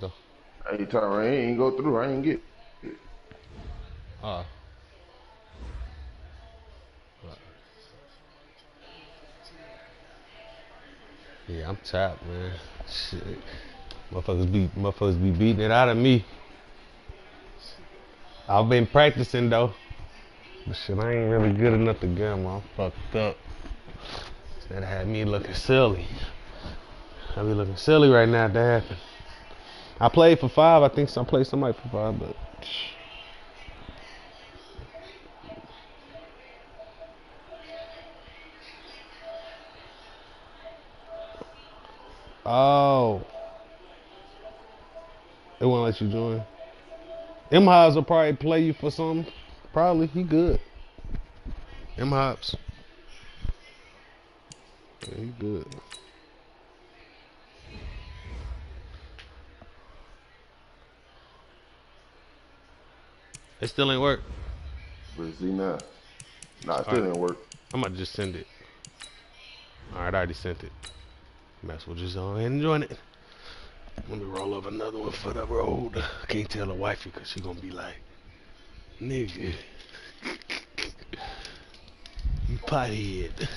though. Hey, Tyrann, he ain't go through. I ain't get it. Yeah, I'm tapped, man. Shit. Motherfuckers be beating it out of me. I've been practicing though. But shit, I ain't really good enough to get him. I'm fucked up. That had me looking silly. I be looking silly right now if that happened. I played for 5. I think I played somebody for 5, but. Oh. It won't let you join. M-Hobbs will probably play you for something. Probably. He good. M-Hobbs. Yeah, he good. It still ain't work. But see now. Nah, it still didn't work. I'm about to just send it. Alright, I already sent it. Might as well just go ahead and join it. Let me roll up another one for the road. I can't tell the wifey because she gonna be like, nigga, you pothead.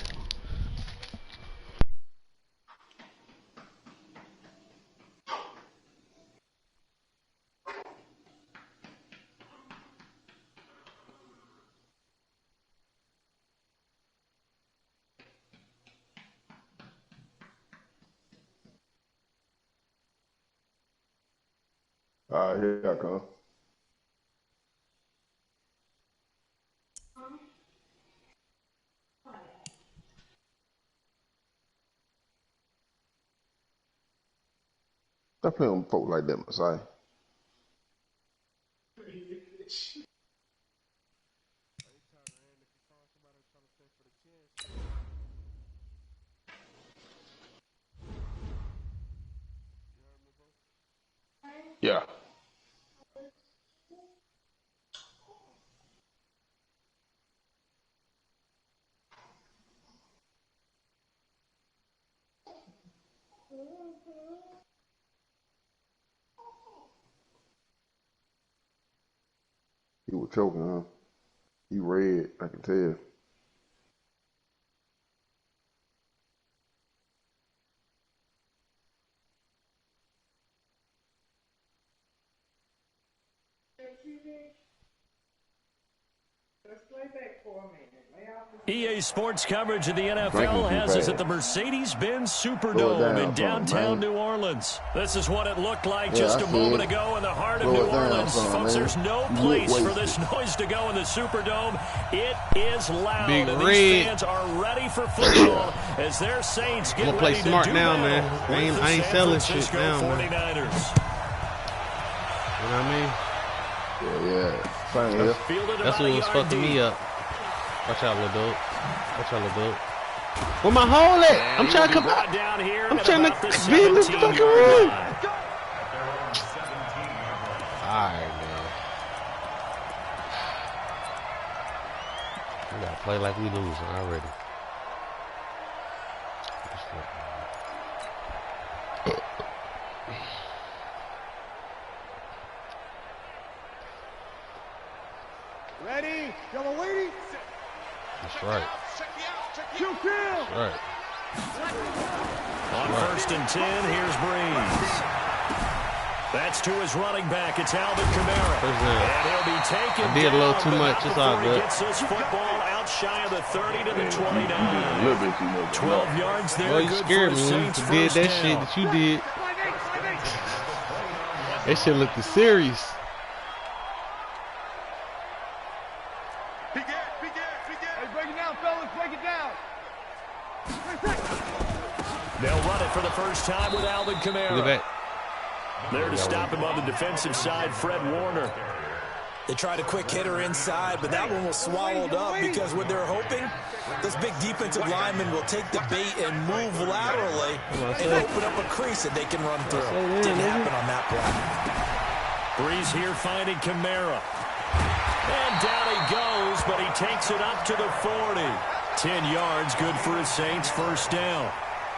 All right, here I come. Stop playing with folk like that, Messiah. Yeah. He was choking, huh? He red, I can tell. EA Sports coverage of the NFL has us at the Mercedes-Benz Superdome in downtown New Orleans. This is what it looked like just a moment ago in the heart of New Orleans. Folks, there's no place for this noise to go in the Superdome. It is loud, Big and red. these fans are ready for football as their Saints get play ready smart to do now, battle man. with I ain't the selling San shit Francisco now, man. 49ers. You know what I mean? Yeah. Same here. That's what was fucking me up. Watch out, little dude. Watch out, little dude. Where my hole at? I'm trying to come out. I'm trying to be in this fucking room. Alright, man. We gotta play like we losing already. Ready? Y'all waiting? That's right. That's right. On 1st and 10, here's Breeze. That's to his running back. It's Alvin Kamara. And he'll be taken I did a little too much. It's all good. He gets this football out shy of the 30 to the 29. 12 yards there. Boy, you scared me when you did that shit that you did. That shit looked serious. They'll run it for the first time with Alvin Kamara. There to stop him on the defensive side, Fred Warner. They tried a quick hitter inside, but that one was swallowed up because what they're hoping, this big defensive lineman will take the bait and move laterally and open up a crease that they can run through. Didn't happen on that play. Breeze here finding Kamara. And down he goes, but he takes it up to the 40. 10 yards, good for his Saints, first down.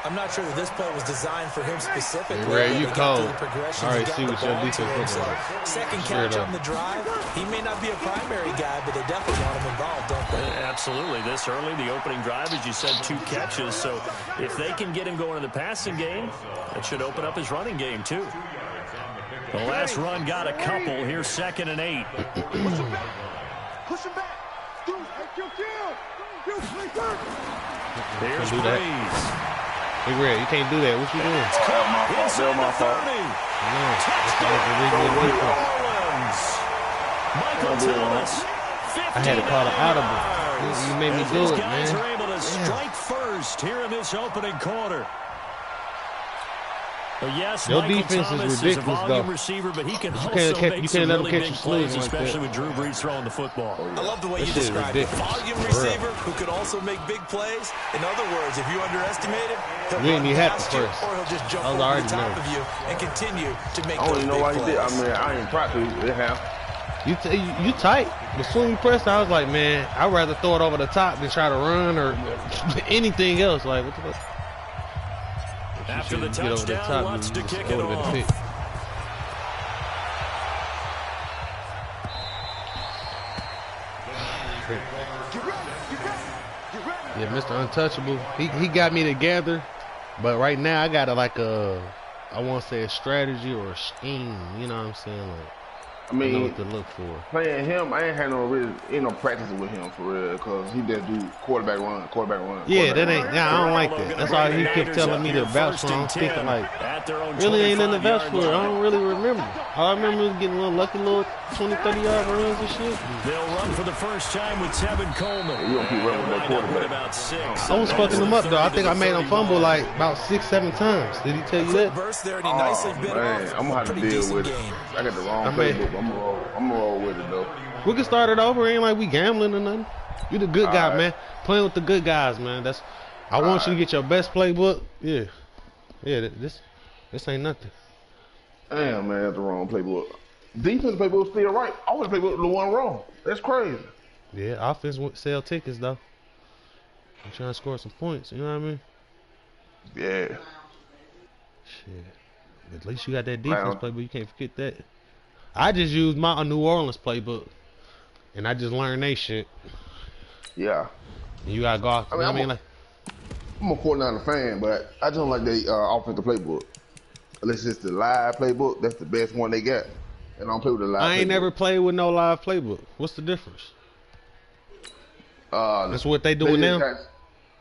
I'm not sure that this play was designed for him specifically. Ray, you cold. All right, see what your defense looks like. Second catch on the drive. He may not be a primary guy, but they definitely want him involved, don't they? Absolutely. This early, the opening drive, as you said, 2 catches. So if they can get him going in the passing game, that should open up his running game, too. The last run got a couple. Here's 2nd and 8. Push him back. Here's Breeze. Hey, Red, you can't do that. What you doing? Inside the 30. Michael Thomas, 50 I had to call it audible. You made me do it, man. These guys are able to strike first here in this opening quarter. But yes, your Michael defense Thomas is ridiculous, a volume though. receiver, but he can You also make some let him really catch big you slow plays, like especially that. with Drew Brees throwing the football. I love the way This you shit is described it. ridiculous. Volume For real. receiver who could also make big plays. In other words, if you underestimate him, he'll You ain't run even have to past you, first. or he'll just jump I was over already the top nervous. of you and continue to make I don't those even know big why he did. I plays. mean, I ain't practice. It happened. You tight. As soon as you pressed, I was like, man, I'd rather throw it over the top than try to run or anything else. Like, what the fuck? After the Get over the touchdown, top, Lutz you to just kick go it to the off. pick. Yeah, Mr. Untouchable, he got me together, but right now I got I want to say a strategy or a scheme. You know what I'm saying? Like, I mean, I know what to look for. Playing him, I ain't had no practicing with him for real, because he just do quarterback run. Yeah, that ain't. Yeah, I don't like that. That's why he kept telling me to vouch for. I'm thinking like, really ain't nothing to vouch for. I don't really remember. All I remember was getting little lucky little 20, 30-yard runs and shit. They'll run for the first time with Tevin Coleman. You don't keep running with that quarterback. About 6. I was fucking him up though. I think I made him fumble like about 6, 7 times. Did he tell you that? Burst there, and he nicely bit Man, off I'm gonna have to a pretty deal decent with it. game. I got the wrong playbook. I'm gonna roll with it though. We can start it over. Ain't like we gambling or nothing. You the good guy, right. man. Playing with the good guys, man. I want you to get your best playbook. Yeah. This ain't nothing. Damn, man, that's the wrong playbook. Defense playbook still right. Offense playbook the one wrong. That's crazy. Yeah, offense would sell tickets though. I'm trying to score some points. You know what I mean? Yeah. Shit. At least you got that defense playbook. You can't forget that. I just used my New Orleans playbook, and I just learned they shit. Yeah. And you gotta go off. I'm a 49er fan, but I just don't like the offensive playbook. Unless it's the live playbook, that's the best one they got. And I don't play with the live I ain't playbook. never played with no live playbook. What's the difference? That's what they doing now?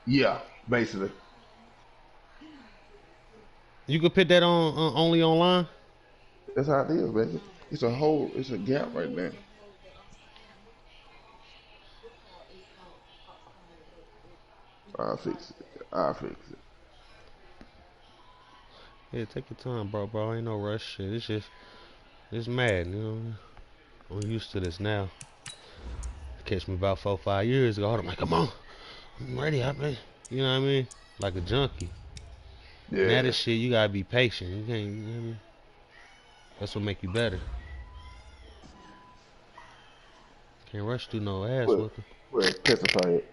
Yeah, basically. You could put that on only online? That's how it is, baby. It's a gap right there. I'll fix it. Yeah, take your time, bro. Ain't no rush shit. It's mad, you know. I'm used to this now. Catch me about 4 or 5 years ago. I'm like, come on, I'm ready. You know what I mean? Like a junkie. Yeah. Now this shit, you gotta be patient. You can't. You know what I mean? That's what make you better. Can't rush through no ass whooping. Well, testify it.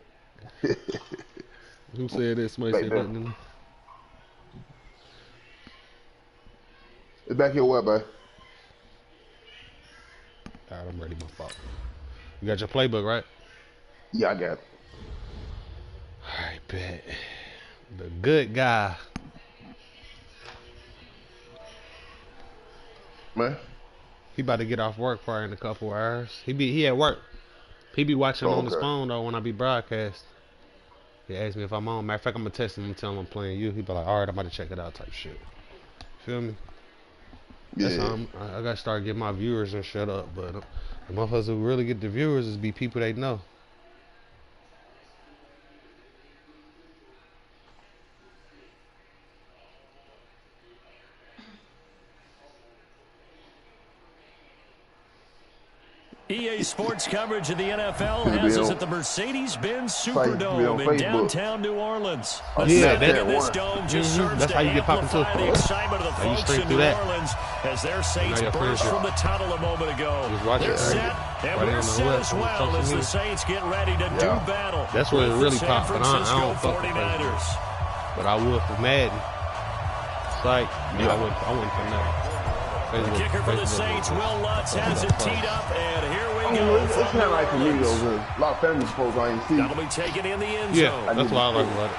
Who said that? Somebody said that. It's back here where, bud? Alright, I'm ready. My fault. You got your playbook, right? Yeah, I got it. Alright, bet. The good guy. Man. He about to get off work probably in a couple hours. He at work. He be watching on his phone though when I be broadcast. He asked me if I'm on. Matter of fact, I'm gonna text him and tell him I'm playing you. He be like, alright, I'm about to check it out type shit. Feel me? Yeah. That's how I gotta start getting my viewers and shut up. But the motherfuckers who really get the viewers is be people they know. EA Sports coverage of the NFL has us at the Mercedes-Benz Superdome in downtown New Orleans. Yeah, This dome just serves that's to how you get popping amplify too. the excitement of the How you folks straight in through New that. Orleans as their Saints Now your burst friends from the tunnel a moment ago. Just watch They're it. set, and Right we're on the set left, as on the well social as the media. Saints get ready to do battle. That's where it with really the popped, San but I Francisco don't fuck with 49ers. But I would for Madden. It's like, yeah, I wouldn't for nothing. The kicker for the Saints, Will Lutz, has it teed up, and here we go. It's kind of like for me, though. A lot of family folks I ain't see. That'll be taken in the end zone. Yeah, that's why I like about it.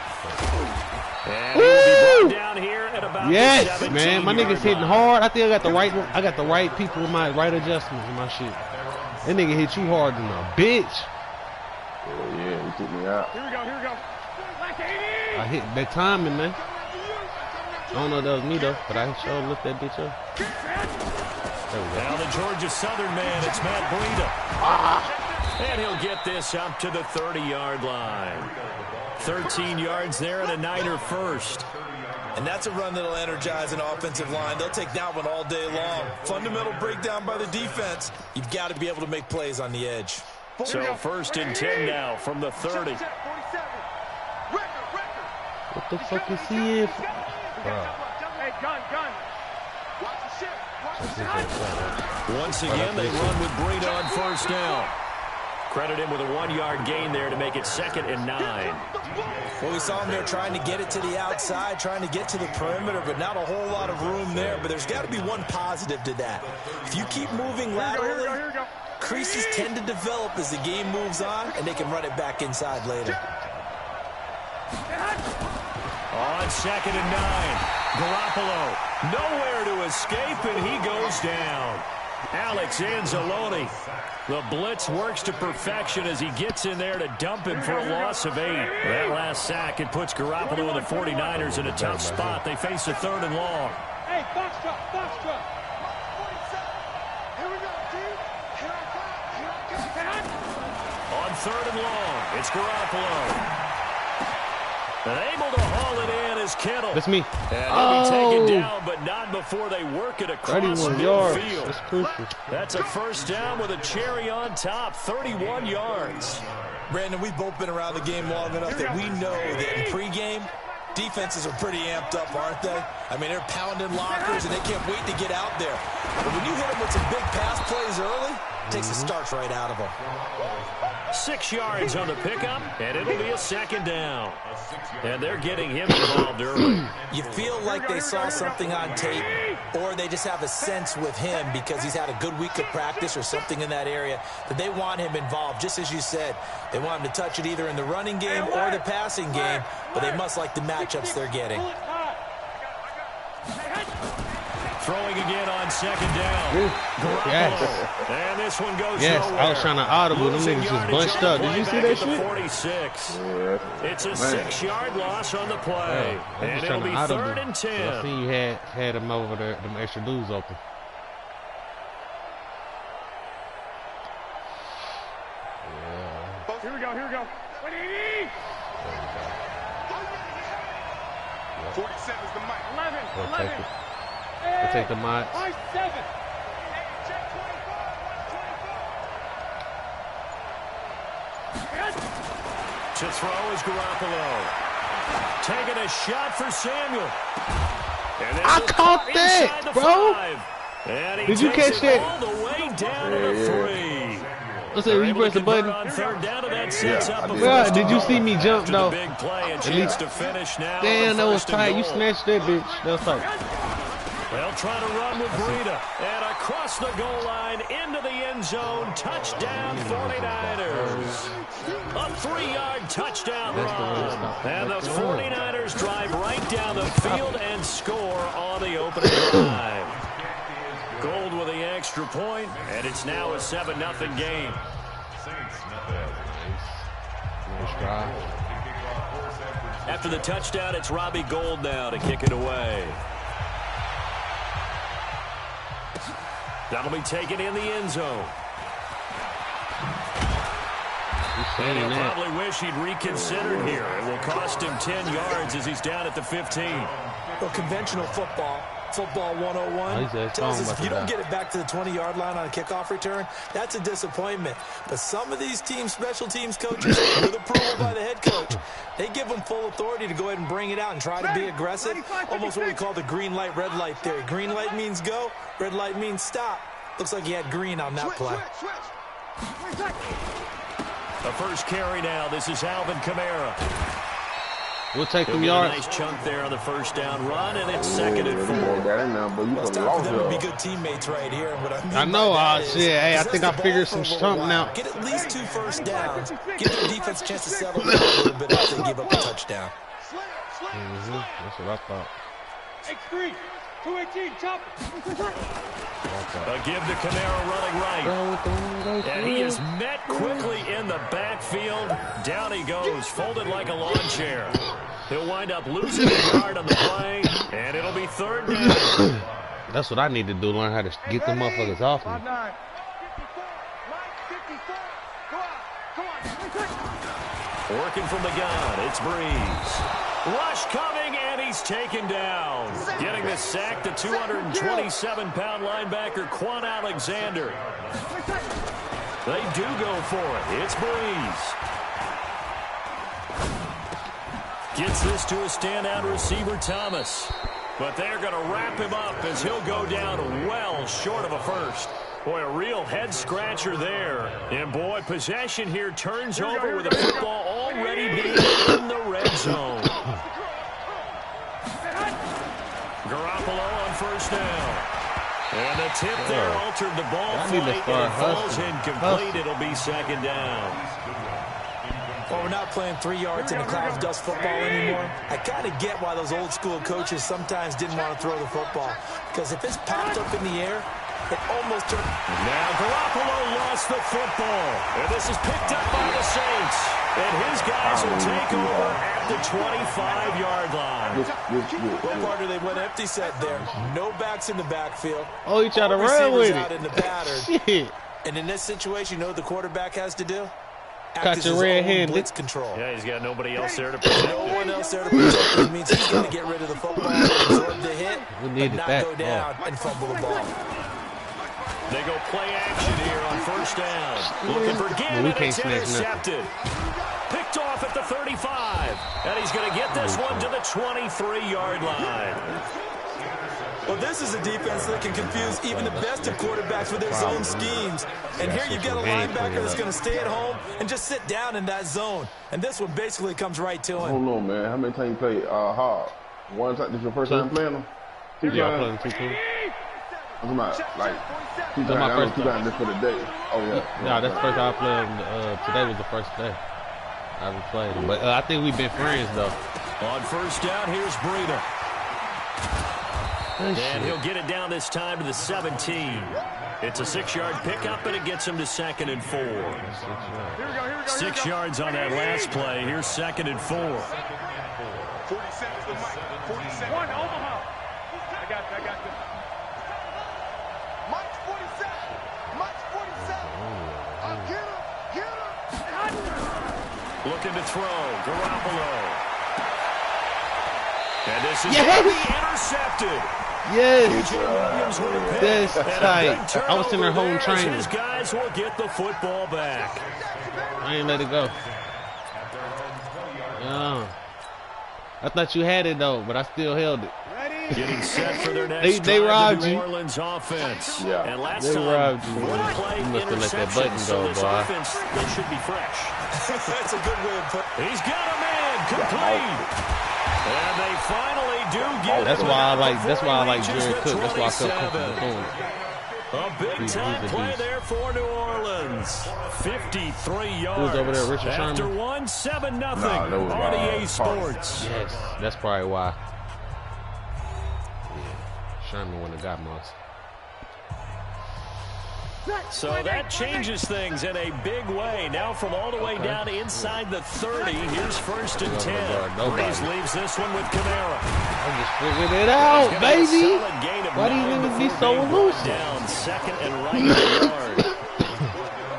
And he will be brought down here at about yes, the man, my nigga's hitting hard. I think I got the right people with my right adjustments in my shit. That nigga hit you hard than a bitch. Oh, yeah, he took me out. Here we go. I hit that timing, man. I don't know if that was me though, but I sure looked that bitch up. There we go. Now the Georgia Southern man, it's Matt Breida. And he'll get this up to the 30-yard line. 13 yards there and a Niner first. And that's a run that'll energize an offensive line. They'll take that one all day long. Fundamental breakdown by the defense. You've got to be able to make plays on the edge. So 1st and 10 now from the 30. What the fuck is he in for? Hey, gun. Once again, they run with Breida on 1st down. Credit him with a 1-yard gain there to make it 2nd and 9. Well, we saw him there trying to get it to the outside, trying to get to the perimeter, but not a whole lot of room there. But there's got to be one positive to that. If you keep moving laterally, creases tend to develop as the game moves on, and they can run it back inside later. On 2nd and 9, Garoppolo nowhere to escape, and he goes down. Alex Anzalone. The blitz works to perfection as he gets in there to dump him for a loss of 8. That last sack, it puts Garoppolo and the 49ers in a tough spot. They face a 3rd and long. Hey, box truck. Here we go, dude. Here I come. On 3rd and long, it's Garoppolo. And able to haul it in is Kittle. That's me. And he'll be taken down, but not before they work it across 31 yards. midfield. That's crucial. That's a 1st down with a cherry on top, 31 yards. Brandon, we've both been around the game long enough that we know that in pregame, defenses are pretty amped up, aren't they? I mean, they're pounding lockers, and they can't wait to get out there. But when you hit them with some big pass plays early, it takes the starch right out of them. 6 yards on the pickup, and it'll be a 2nd down. And they're getting him involved early. You feel like they saw something on tape, or they just have a sense with him because he's had a good week of practice or something in that area that they want him involved. Just as you said, they want him to touch it either in the running game or the passing game, but they must like the matchups they're getting. Throwing again on 2nd down. Yes. And this one goes Yes, nowhere. I was trying to audible. Them niggas just bunched up. Did you see that shit? 46. Yeah. It's a 6-yard loss on the play. I'm And just it'll trying be to audible. 3rd and 10. I seen you had them over there, them extra dudes open. Here we go. 180. 47 is the mic. 11. We'll take it. We'll take the mods. 5-7. To throw is Garoppolo. Taking a shot for Samuel. And this I is caught that, inside the bro. 5. And he Did you takes catch it that? all the way down to the 3. Let's say you press the button. On 3rd down, and that sets up a Yeah, first did you and see me jump to the though? big play and At chance least- to finish now. Damn, that was 1st and tight. You goal. snatched that bitch. That was tight. They'll try to run with Breida. And across the goal line, into the end zone. Touchdown, 49ers. A 3-yard touchdown run. And the 49ers drive right down the field and score on the opening drive. Gold with the extra point, and it's now a 7-0 game. Nice drive. After the touchdown, it's Robbie Gould now to kick it away. That'll be taken in the end zone. And he'll probably wish he'd reconsidered here. It will cost him 10 yards as he's down at the 15. Well, conventional football 101 tells us if you don't get it back to the 20-yard line on a kickoff return, that's a disappointment. But some of these teams, special teams coaches, with approval by the head coach, they give them full authority to go ahead and bring it out and try to be aggressive. Almost what we call the green light, red light theory. Green light means go, red light means stop. Looks like he had green on that play. The first carry now. This is Alvin Kamara. We'll take them yards. Nice chunk there on the first down run, and it's second and 4. It's time for them to be good teammates right here. What I mean shit. Hey, I think I figured some something out. Get at least 2 first downs. Give the defense a chance to settle down a little bit after they give up a touchdown. That's what I thought. X3, 218, chop. A give to Kamara running right. And he is met quickly in the backfield. Down he goes, folded like a lawn chair. He'll wind up losing a yard on the play, and it'll be third down. That's what I need to do, learn how to get them motherfuckers off me. Working from the gun, it's Breeze. Rush coming, and he's taken down. Getting the sack, the 227-pound linebacker, Quan Alexander. They do go for it. It's Breeze. Gets this to a standout receiver, Thomas. But they're going to wrap him up as he'll go down well short of a first. Boy, a real head-scratcher there. And, boy, possession here turns over with the football already being in the red zone. Garoppolo on first down. And the tip there altered the ball flight, and it falls incomplete. It'll be second down. Well, we're not playing 3 yards in a cloud of dust football anymore. I kind of get why those old-school coaches sometimes didn't want to throw the football. Because if it's popped up in the air, it almost turned. Now Garoppolo lost the football. And this is picked up by the Saints. And his guys will take over at the 25-yard line. Well, partner, they went empty set there. No backs in the backfield. Oh, he tried to run with out it. in the battered. Shit. And in this situation, you know what the quarterback has to do? Got your red-handed. Blitz control. Yeah, he's got nobody else there to protect. No one else there to protect, which means he's going to get rid of the football, absorb the hit, and not go down and fumble the ball. They go play action here on first down. Looking for Gann, and it's intercepted. Picked off at the 35. And he's going to get this one to the 23-yard line. Well, this is a defense that can confuse even the best of quarterbacks with their zone schemes. And here you've got a linebacker that's going to stay at home and just sit down in that zone. And this one basically comes right to him. I don't know, man. How many times you played hard? One time? This is your first time playing them? Yeah, I played them 2 times. I'm talking about, like, 2 times. 2 times just for the day. Oh, yeah. No, that's the first time I played them. Today was the first day I ever played them. But I think we've been friends, though. On first down, here's Breida. And he'll get it down this time to the 17. It's a 6-yard pickup, and it gets him to 2nd and 4. 6 yards on that last play. Here's 2nd and 4. 47 to Mike. 47. One, Omaha. I got you. Mike's 47. Mike's 47. Get him. Looking to throw. Garoppolo. And this is intercepted. Yes. That's tight. I was in their home training. His guys will get the football back. I ain't let it go. I thought you had it, though, but I still held it. Getting set for their next they robbed New you. Orleans offense. Yeah. And last They time, robbed you. one play You must have let that interception, button so go, this boy. offense, they should be fresh. That's a good way of putting it. He's got a man complete. And they finally do get That's it why I like. before That's why I like he reaches Jared the Cook. That's why I felt 27. comfortable throwing it. A big-time He's a play beast. there for New Orleans. 53 yards. Who was over there, Richard After Sherman? 1, 7-0 Nah, that was, on EA Sports. Yes, that's probably why. Yeah, Sherman wouldn't have got much. So that changes things in a big way. Now from all the way down inside the 30, here's 1st and 10. Breeze leaves this one with Kamara. I just figured it out, baby. Why do you niggas be so elusive? Down 2nd and right yard.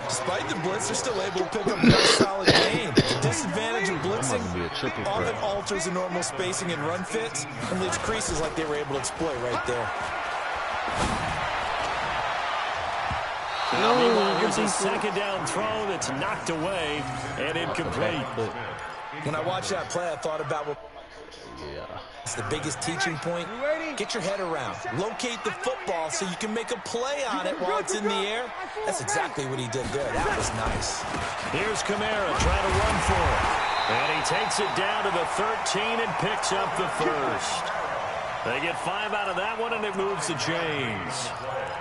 Despite the blitz, they're still able to pick up a solid gain. The disadvantage of blitzing often alters the normal spacing and run fits and leaves creases like they were able to exploit right there. Meanwhile, here's a 2nd down throw that's knocked away and incomplete. When I watched that play, I thought about what it's the biggest teaching point. Get your head around. Locate the football so you can make a play on it while it's in the air. That's exactly what he did there. That was nice. Here's Kamara trying to run for it. And he takes it down to the 13 and picks up the first. They get 5 out of that one, and it moves the chains.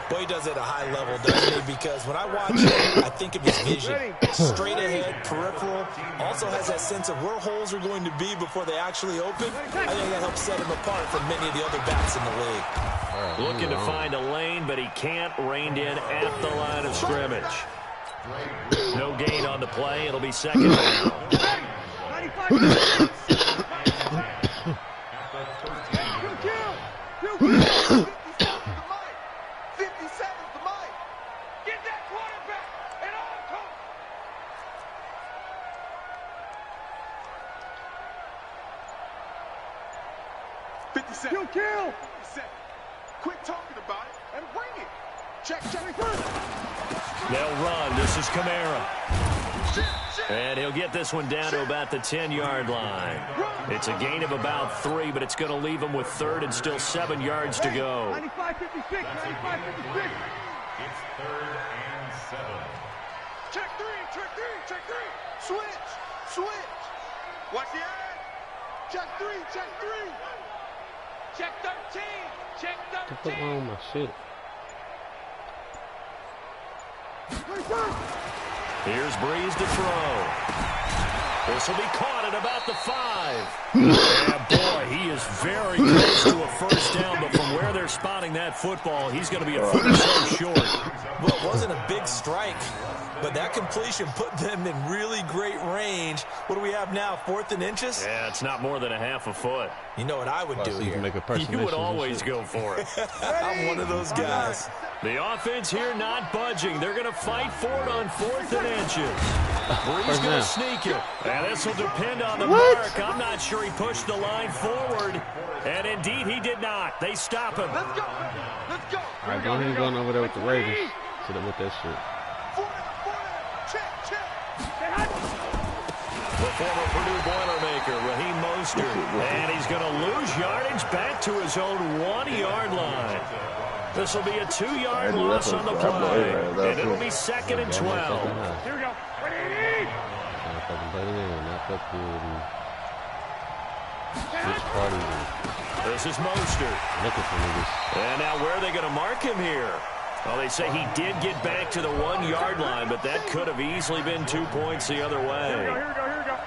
Boy, he does it at a high level, doesn't he? Because when I watch him, I think of his vision. Straight ahead, peripheral. Also has that sense of where holes are going to be before they actually open. I think that helps set him apart from many of the other backs in the league. Looking to find a lane, but he can't. Reined in at the line of scrimmage. No gain on the play. It'll be second down. 57. You kill. 57. Quit talking about it and bring it. Check. They'll run. This is Kamara. And he'll get this one down to about the 10-yard line. It's a gain of about 3, but it's going to leave him with 3rd and still 7 yards to go. 95-56. 95-56. It's 3rd and 7. Check three. Switch. Watch the eye. Check 3. Check 13. Check 13. What's wrong with my shit? Here's Breeze to throw. This will be caught at about the 5. Yeah, boy, he is very close to a first down, but from where they're spotting that football, he's going to be a foot or so short. Well, it wasn't a big strike, but that completion put them in really great range. What do we have now, 4th and inches? Yeah, it's not more than a half a foot. You know what I would do here? You would always go for it. I'm one of those guys. The offense here not budging. They're going to fight for it on 4th and inches. Breeze going to sneak it. And this will depend on the mark. I'm not sure he pushed the line forward. And indeed, he did not. They stop him. Let's go. All right, go ahead and going over there with the Ravens. Sit up with that shit. Check. The former Purdue Boilermaker, Raheem Mostert. And he's going to lose yardage back to his own 1-yard line. This will be a 2-yard loss on the play. And it'll be 2nd and 12. Here we go. This is Mostert. And now where are they going to mark him here? Well, they say he did get back to the 1-yard line, but that could have easily been 2 points the other way. Here we go.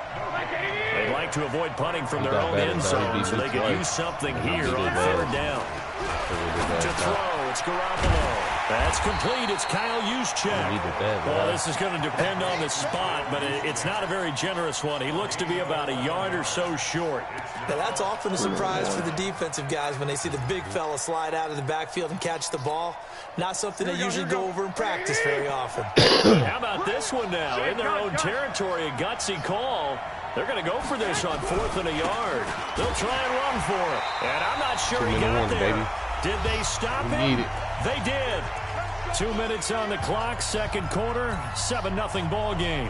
They'd like to avoid punting from their own end zone, so they could use something here on 3rd down. To throw, it's Garoppolo. That's complete. It's Kyle Juszczyk. Well, this is going to depend on the spot, but it's not a very generous one. He looks to be about a yard or so short. Now, that's often a surprise for the defensive guys when they see the big fella slide out of the backfield and catch the ball. Not something they usually go over in practice very often. How about this one now? In their own territory, a gutsy call. They're going to go for this on 4th and a yard. They'll try and run for it. And I'm not sure he got there. Baby. Did they stop him? They did. 2 minutes on the clock, 2nd quarter, 7-0 ball game.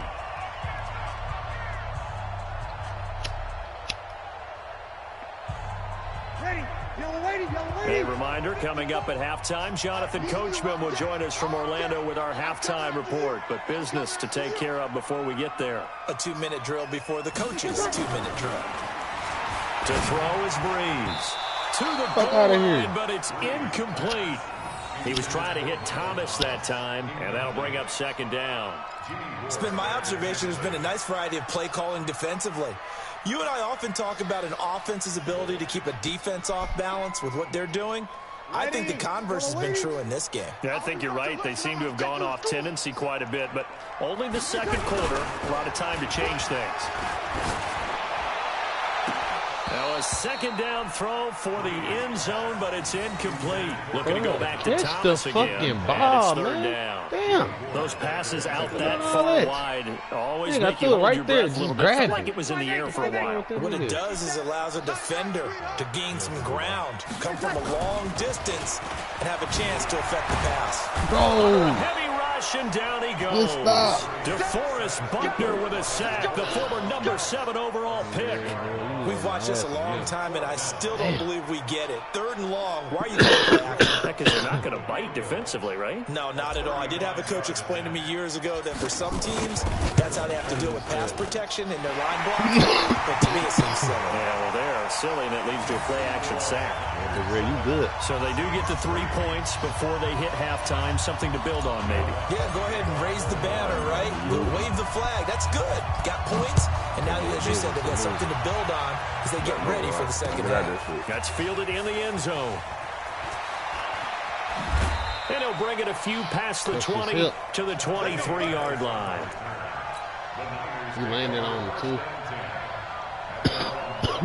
A reminder, coming up at halftime, Jonathan Coachman will join us from Orlando with our halftime report. But business to take care of before we get there. A 2-minute drill before the coach's 2-minute drill. To throw is Breeze. To the goal line, but it's incomplete. He was trying to hit Thomas that time, and that'll bring up 2nd down. It's been my observation there's been a nice variety of play calling defensively. You and I often talk about an offense's ability to keep a defense off balance with what they're doing. I think the converse has been true in this game. Yeah, I think you're right. They seem to have gone off tendency quite a bit, but only the 2nd quarter, a lot of time to change things. Now a 2nd down throw for the end zone, but it's incomplete. Looking to go back to Thomas again. Ball, and it's 3rd down. Damn. Those passes out that far wide always make you hold your breath a little bit. Felt like it was in the air for a while. What it does is it allows a defender to gain some ground, come from a long distance, and have a chance to affect the pass. Heavy rush possession. Down he goes. DeForest Buckner with a sack, the former number 7 overall pick. We've watched this a long time, and I still don't believe we get it. 3rd and long. Why are you calling play action? Because they're not going to bite defensively, right? No, not at all. I did have a coach explain to me years ago that for some teams, that's how they have to deal with pass protection in their line blocking. But to me, it seems silly. Yeah, well, they're silly, and it leads to a play-action sack. Yeah, you good. So they do get the 3 points before they hit halftime. Something to build on, maybe. Yeah, go ahead and raise the banner, right? Wave the flag. That's good. Got points, and now, as you said, they've got something to build on as they get ready for the second half. That's fielded in the end zone. And he'll bring it a few past the 20 to the 23-yard line. He landed on the 2.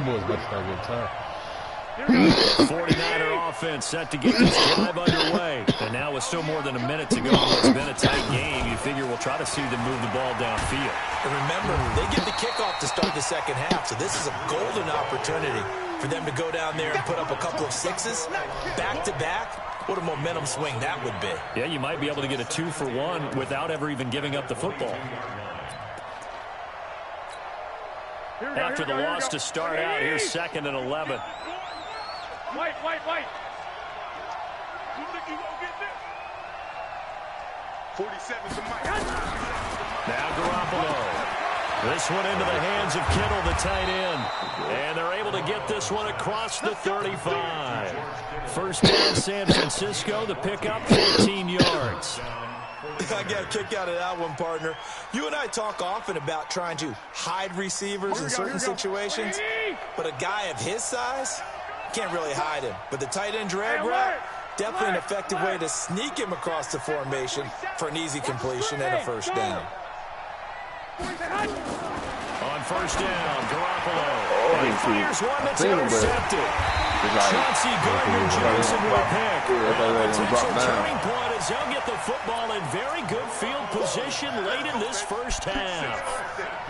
Boys about to start getting tired. 49er offense set to get this drive underway. And now with still more than a minute to go, it's been a tight game. You figure we'll try to see them move the ball downfield. And remember, they get the kickoff to start the second half, so this is a golden opportunity for them to go down there and put up a couple of 6s back-to-back. What a momentum swing that would be. Yeah, you might be able to get a 2-for-1 without ever even giving up the football. After the loss to start out, here's 2nd and 11. White. You think you gonna get this? 47's the mic. Now Garoppolo. This one into the hands of Kittle, the tight end. And they're able to get this one across the 35. First down, San Francisco. The pickup, 14 yards. I got a kick out of that one, partner. You and I talk often about trying to hide receivers in certain situations, but a guy of his size can't really hide him. But the tight end drag route, definitely an effective way to sneak him across the formation for an easy completion and a first down. On first down, Garoppolo. He fires one that's intercepted. Chauncey Gardner-Johnson with a pick. Potential turning point as they'll get the football in very good field position late in this first half.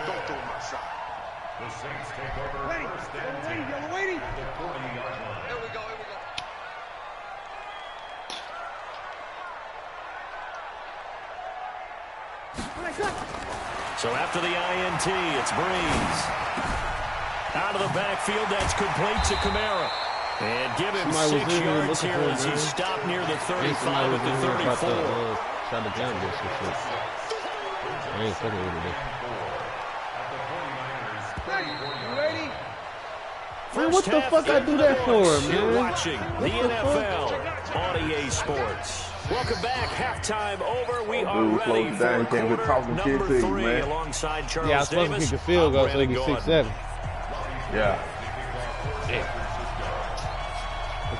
Don't throw my shot. The Saints take over first and 10 at the 40-yard line. Here we go. So after the INT, it's Breeze. Out of the backfield, that's complete to Kamara. And give him 6 yards here as he stopped near the 35 at the 34. Try to jump this and shit. I ain't fucking with it. Man, what the fuck I do that for, man? You're watching the NFL on EA Sports. Welcome back. Halftime over. We are ready for quarter number 3 alongside Charles Davis. Yeah, I was supposed to kick the field goal so it can be 6-7. Yeah.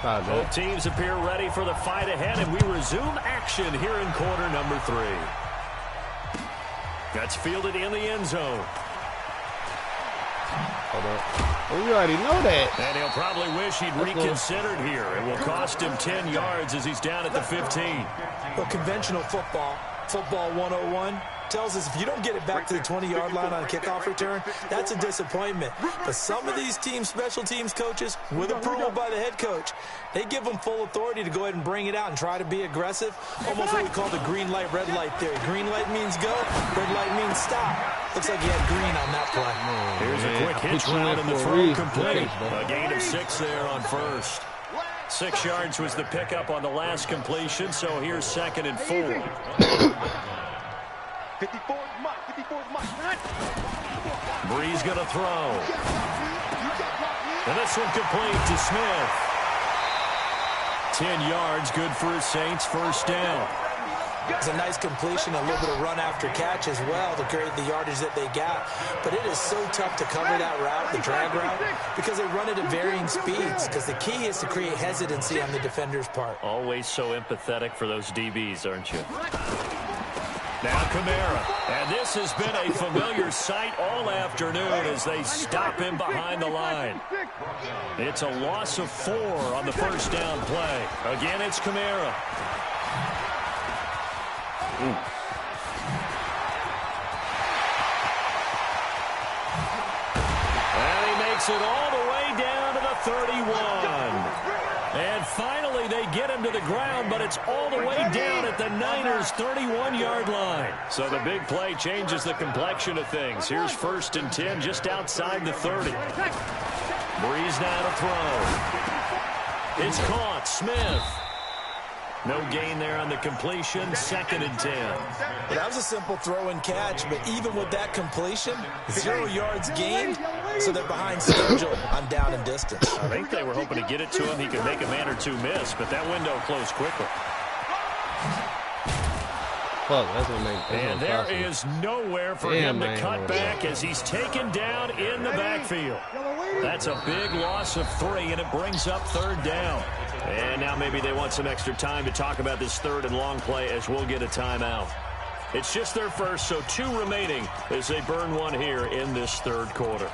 Both teams appear ready for the fight ahead, and we resume action here in quarter number 3. That's fielded in the end zone. Hold up. Well, you already know that. And he'll probably wish he'd reconsidered here. It will cost him 10 yards as he's down at the 15. Well, conventional football 101, tells us if you don't get it back to the 20-yard line on a kickoff return, that's a disappointment. But some of these special teams coaches, with approval by the head coach, they give them full authority to go ahead and bring it out and try to be aggressive. Almost what we call the green light, red light theory. Green light means go, red light means stop. Looks like he had green on that play. Here's a quick hitch route and the throw complete. A gain of 6 there on first. 6 yards was the pickup on the last completion, so here's 2nd and 4. 54's Mike. Breeze going to throw. And this one complete to Smith. 10 yards, good for his Saints, first down. It's a nice completion, a little bit of run after catch as well to create the yardage that they got. But it is so tough to cover that route, the drag route, because they run it at varying speeds. Because the key is to create hesitancy on the defender's part. Always so empathetic for those DBs, aren't you? Now Kamara. And this has been a familiar sight all afternoon as they stop him behind the line. It's a loss of 4 on the first down play. Again, it's Kamara. And he makes it all the way down to the 31. And finally, they get him to the ground, but it's all the way down at the Niners' 31-yard line. So the big play changes the complexion of things. Here's 1st and 10 just outside the 30. Breeze now to throw. It's caught. Smith. No gain there on the completion. 2nd and 10. Well, that was a simple throw and catch, but even with that completion, 0 yards gained, so they're behind schedule on down and distance. I think they were hoping to get it to him. He could make a man or two miss, but that window closed quickly. Fuck, that's gonna make it. And there is nowhere for him to cut back as he's taken down in the backfield. That's a big loss of 3, and it brings up 3rd down. And now maybe they want some extra time to talk about this 3rd and long play as we'll get a timeout. It's just their first, so 2 remaining as they burn 1 here in this 3rd quarter.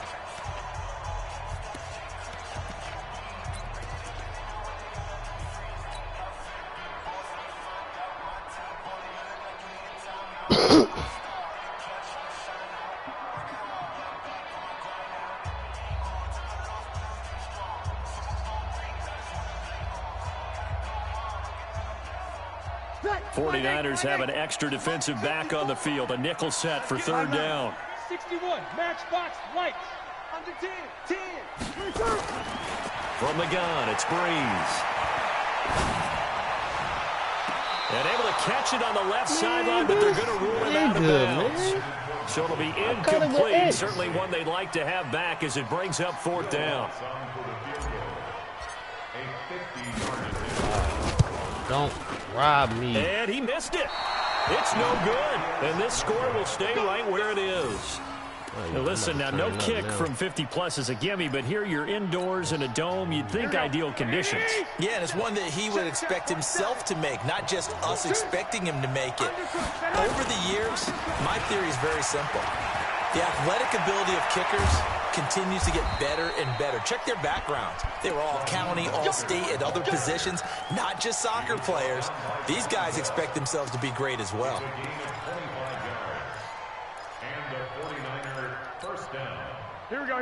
Have an extra defensive back on the field. A nickel set for 3rd down. 61, matchbox, lights. Under 10, 10. From the gun, it's Breeze. And able to catch it on the left sideline, but they're going to rule him out of bounds. So it'll be incomplete. Certainly one they'd like to have back as it brings up 4th down. Don't rob me. And he missed it. It's no good. And this score will stay right where it is. Now listen, now no kick from 50-plus is a gimme, but here you're indoors in a dome. You'd think ideal conditions. Yeah, and it's one that he would expect himself to make, not just us expecting him to make it. Over the years, my theory is very simple. The athletic ability of kickers continues to get better and better. Check their backgrounds. They were all county, all state, at other positions, not just soccer players. These guys expect themselves to be great as well.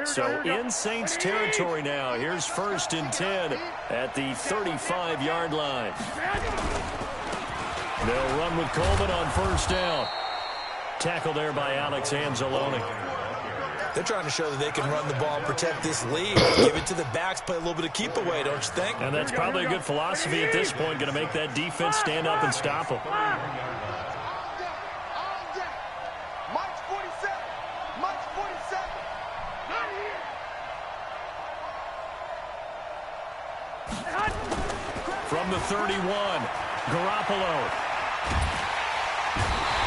So in Saints territory now. Here's 1st and 10 at the 35-yard line. They'll run with Coleman on 1st down. Tackle there by Alex Anzalone. They're trying to show that they can run the ball, protect this lead, give it to the backs, play a little bit of keep away, don't you think? And that's probably a good philosophy at this point, going to make that defense stand up and stop them. From the 31, Garoppolo.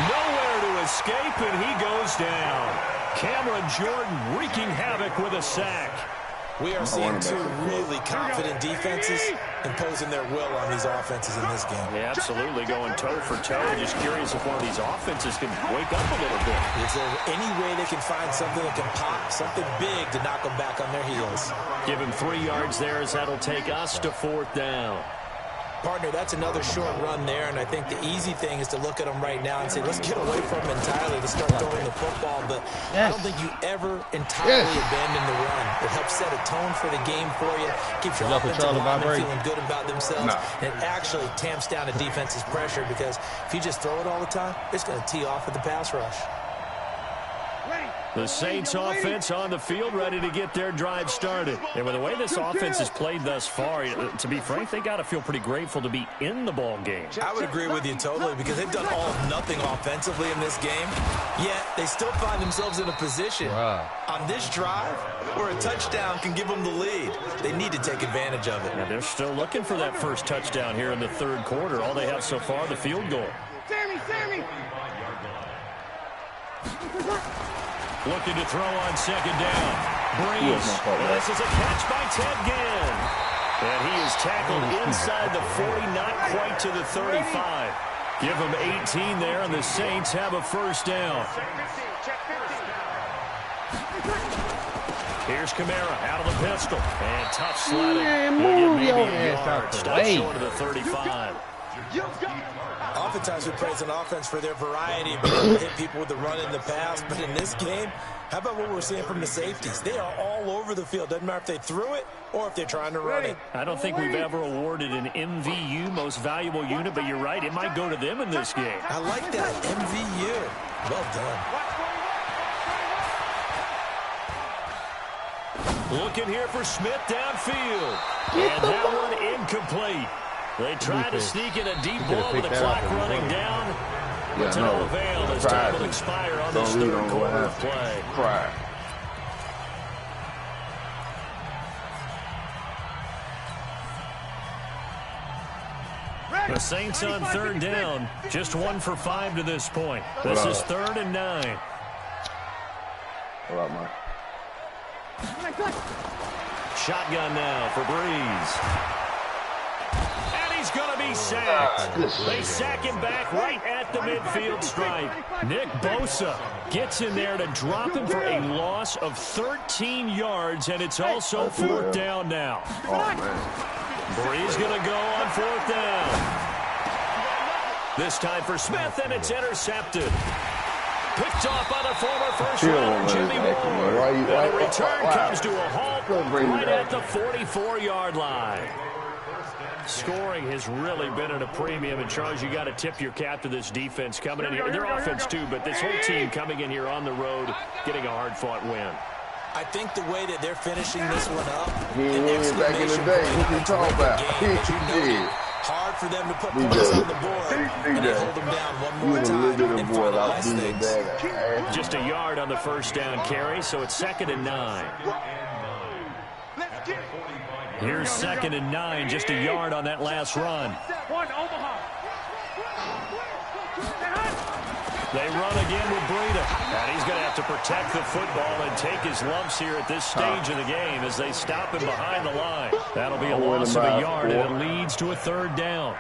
Nowhere to escape, and he goes down. Cameron Jordan wreaking havoc with a sack. We are seeing 2 really confident defenses imposing their will on these offenses in this game. Yeah, absolutely, going toe for toe. Just curious if one of these offenses can wake up a little bit. Is there any way they can find something that can pop, something big to knock them back on their heels? Give him 3 yards there as that'll take us to 4th down. Partner, that's another short run there, and I think the easy thing is to look at them right now and say, let's get away from them entirely to start throwing the football, but I don't think you ever entirely abandon the run. It helps set a tone for the game for you, keeps your offensive linemen feeling good about themselves, and it actually tamps down a defense's pressure because if you just throw it all the time, it's going to tee off with the pass rush. The Saints offense on the field ready to get their drive started. And with the way this offense has played thus far, to be frank, they got to feel pretty grateful to be in the ball game. I would agree with you totally because they've done all of nothing offensively in this game, yet they still find themselves in a position on this drive where a touchdown can give them the lead. They need to take advantage of it. Now they're still looking for that first touchdown here in the 3rd quarter. All they have so far, the field goal. Sammy! Looking to throw on 2nd down. Breeze. This is a catch by Ted Ginn. And he is tackled inside the 40, not quite to the 35. Give him 18 there, and the Saints have a 1st down. Here's Kamara out of the pistol. And tough sledding. Move your ass out the way. Stop short of the 35. Oftentimes we praise an offense for their variety of being able to hit people with the run in the pass, but in this game, how about what we're seeing from the safeties? They are all over the field. Doesn't matter if they threw it or if they're trying to run it. I don't think we've ever awarded an MVU, most valuable unit, but you're right, it might go to them in this game. I like that, MVU. Well done. Looking here for Smith downfield. And that one incomplete. They tried to sneak in a deep ball with the clock running down. But to no avail as time will expire on this third quarter of play. The Saints on third down, just 1 for 5 to this point. This is 3rd and 9. All right, Mike. Shotgun now for Breeze. And he's going to be sacked. They sack him back right at the midfield stripe. Nick Bosa gets in there to drop him for a loss of 13 yards, and it's also 4th down now. Oh, man. Breeze going to go on 4th down. This time for Smith, and it's intercepted. Picked off by the former first-rounder Jimmy Moore. And the return comes to a halt right at the 44-yard line. Scoring has really been at a premium, and Charles, you got to tip your cap to this defense coming in here. Their offense too, but this whole team coming in here on the road, getting a hard-fought win. I think the way that they're finishing this one up, He ain't winning back in the day. What you talking about? He did. Hard for them to put points on the board, and they hold them down one more time and find the last things. Just a yard on the first down carry, so it's 2nd and 9. Here's 2nd and 9, just a yard on that last run. They run again with Breida, and he's going to have to protect the football and take his lumps here at this stage of the game as they stop him behind the line. That'll be a loss of a yard, and it leads to a 3rd down.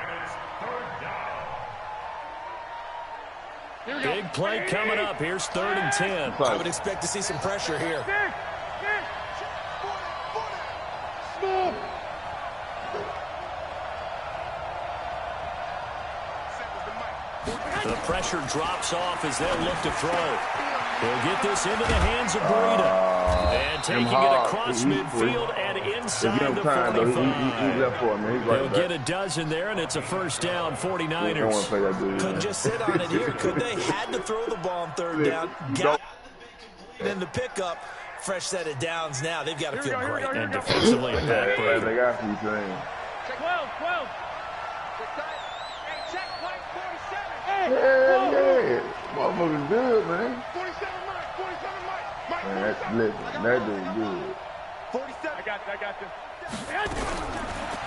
Big play coming up. Here's 3rd and 10. I would expect to see some pressure here. The pressure drops off as they'll look to throw. They'll get this into the hands of Breida. And taking it across midfield and inside the 45. They'll get a dozen there, and it's a first down, 49ers. Couldn't just sit on it here, could they? Had to throw the ball on 3rd down. Got it in the pickup. Fresh set of downs now. They've got to feel great. And defensively, Pat Breida. They got you saying. 12. Yeah. Motherfucker's good, man. 47 Mike. Man, that dude's good. 47. I got you.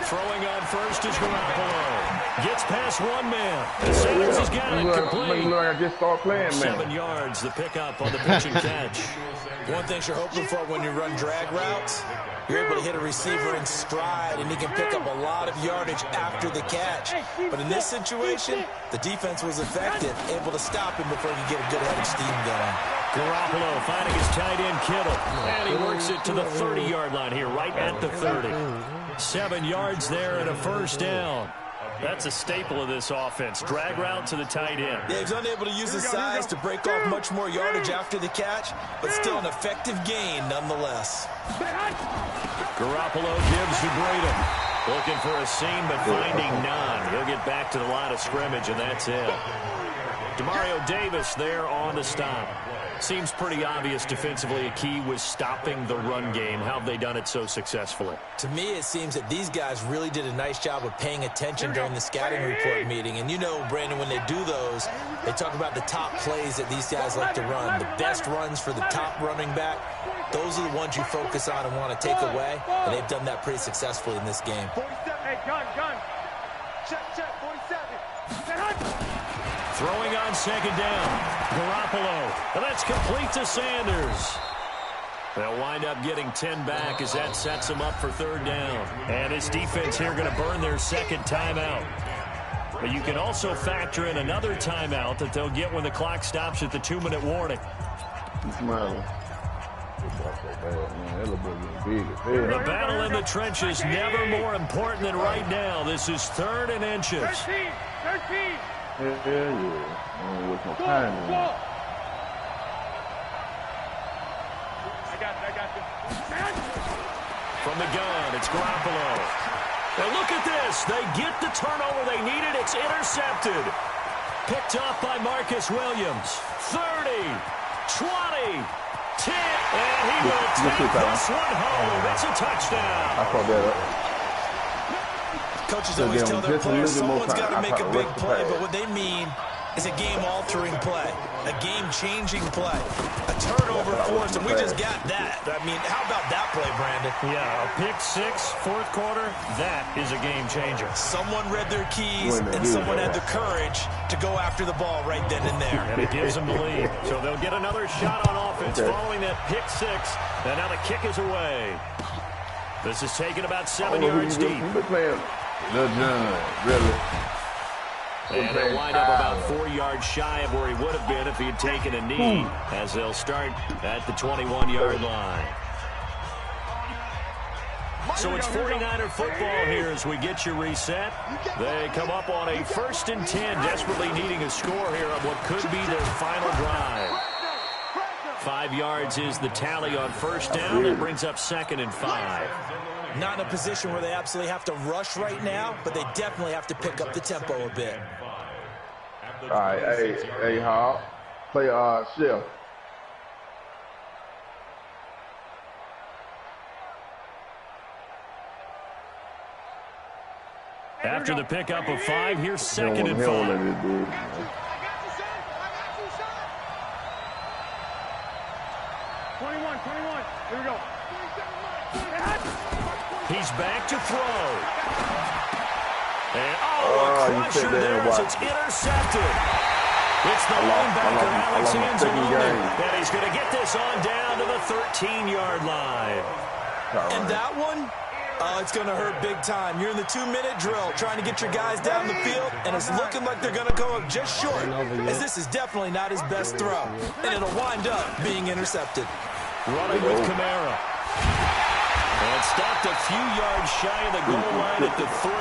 Throwing on first is Garoppolo. Gets past one man. The Saints has got it complete. Look like I just started playing, man. 7 yards, the pickup on the pitch and catch. One thing you're hoping for when you run drag routes, you're able to hit a receiver in stride, and he can pick up a lot of yardage after the catch. But in this situation, the defense was effective, able to stop him before he could get a good head of steam going. Garoppolo finding his tight end Kittle. And he works it to the 30-yard line here, right at the 30. 7 yards there and a first down. That's a staple of this offense. Drag route to the tight end. Yeah, he's unable to use his size to break off much more yardage after the catch, but still an effective gain nonetheless. Garoppolo gives to Breida. Looking for a seam, but finding none. He'll get back to the line of scrimmage, and that's it. Demario Davis there on the stop. Seems pretty obvious defensively a key was stopping the run game. How have they done it so successfully? To me, it seems that these guys really did a nice job of paying attention during the scouting report meeting. And you know, Brandon, when they do those, they talk about the top plays that these guys like to run. The best runs for the top running back. Those are the ones you focus on and want to take away. And they've done that pretty successfully in this game. 47, hey, gun. Check, 47. Throwing on second down. Garoppolo. And that's complete to Sanders. They'll wind up getting 10 back as that sets them up for 3rd down. And this defense here going to burn their second timeout. But you can also factor in another timeout that they'll get when the clock stops at the 2-minute warning. He's smiling. The battle in the trenches never more important than right now. This is 3rd and inches. 13. Yeah. I don't waste no time. I got you. From the gun, it's Garoppolo. And look at this. They get the turnover they needed. It's intercepted. Picked off by Marcus Williams. 30, 20, 10. And he will take this one home. It's a touchdown. I caught that up. Coaches always tell their players someone's got to make a big play, but what they mean is a game-altering play, a game-changing play, a turnover force, and we just got that. I mean, how about that play, Brandon? Yeah, a pick six, fourth quarter, that is a game-changer. Someone read their keys, and someone had the courage to go after the ball right then and there. And it gives them the lead. So they'll get another shot on offense following that pick six, and now the kick is away. This is taken about 7 yards deep. Lil John, really. And they'll wind up about 4 yards shy of where he would have been if he had taken a knee, as they'll start at the 21-yard line. So it's 49er football here as we get you reset. They come up on a 1st and 10, desperately needing a score here on what could be their final drive. 5 yards is the tally on first down. That brings up 2nd and 5. Not in a position where they absolutely have to rush right now, but they definitely have to pick up the tempo a bit. All right, hey, Hall. Play Chef. After the pickup of 5, here's 2nd and 5. 21, 21. Here we go. He's back to throw. And a crusher there as it's intercepted. It's the linebacker, Alex Anzalone, and he's going to get this on down to the 13-yard line. And that one, it's going to hurt big time. You're in the 2-minute drill trying to get your guys down the field, and it's looking like they're going to come up just short, as this is definitely not his best throw, and it'll wind up being intercepted. Running with Kamara. And stopped a few yards shy of the goal line at the 3.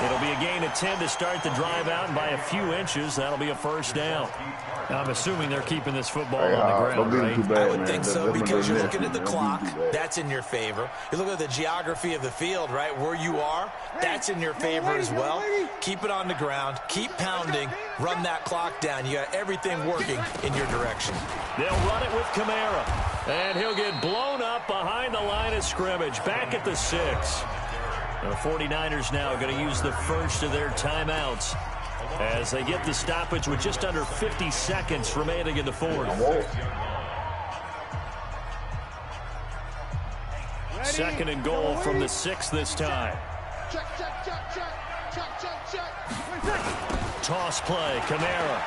It'll be a gain of 10 to start the drive out, and by a few inches, that'll be a first down. Now, I'm assuming they're keeping this football on the ground, right? I would think so, because you're looking at the clock. That's in your favor. You look at the geography of the field, right, where you are. That's in your favor as well. Keep it on the ground. Keep pounding. Run that clock down. You got everything working in your direction. They'll run it with Kamara. And he'll get blown up behind the line of scrimmage. Back at the 6. The 49ers now going to use the first of their timeouts as they get the stoppage with just under 50 seconds remaining in the fourth. 2nd and goal from the 6 this time. Toss play, Kamara.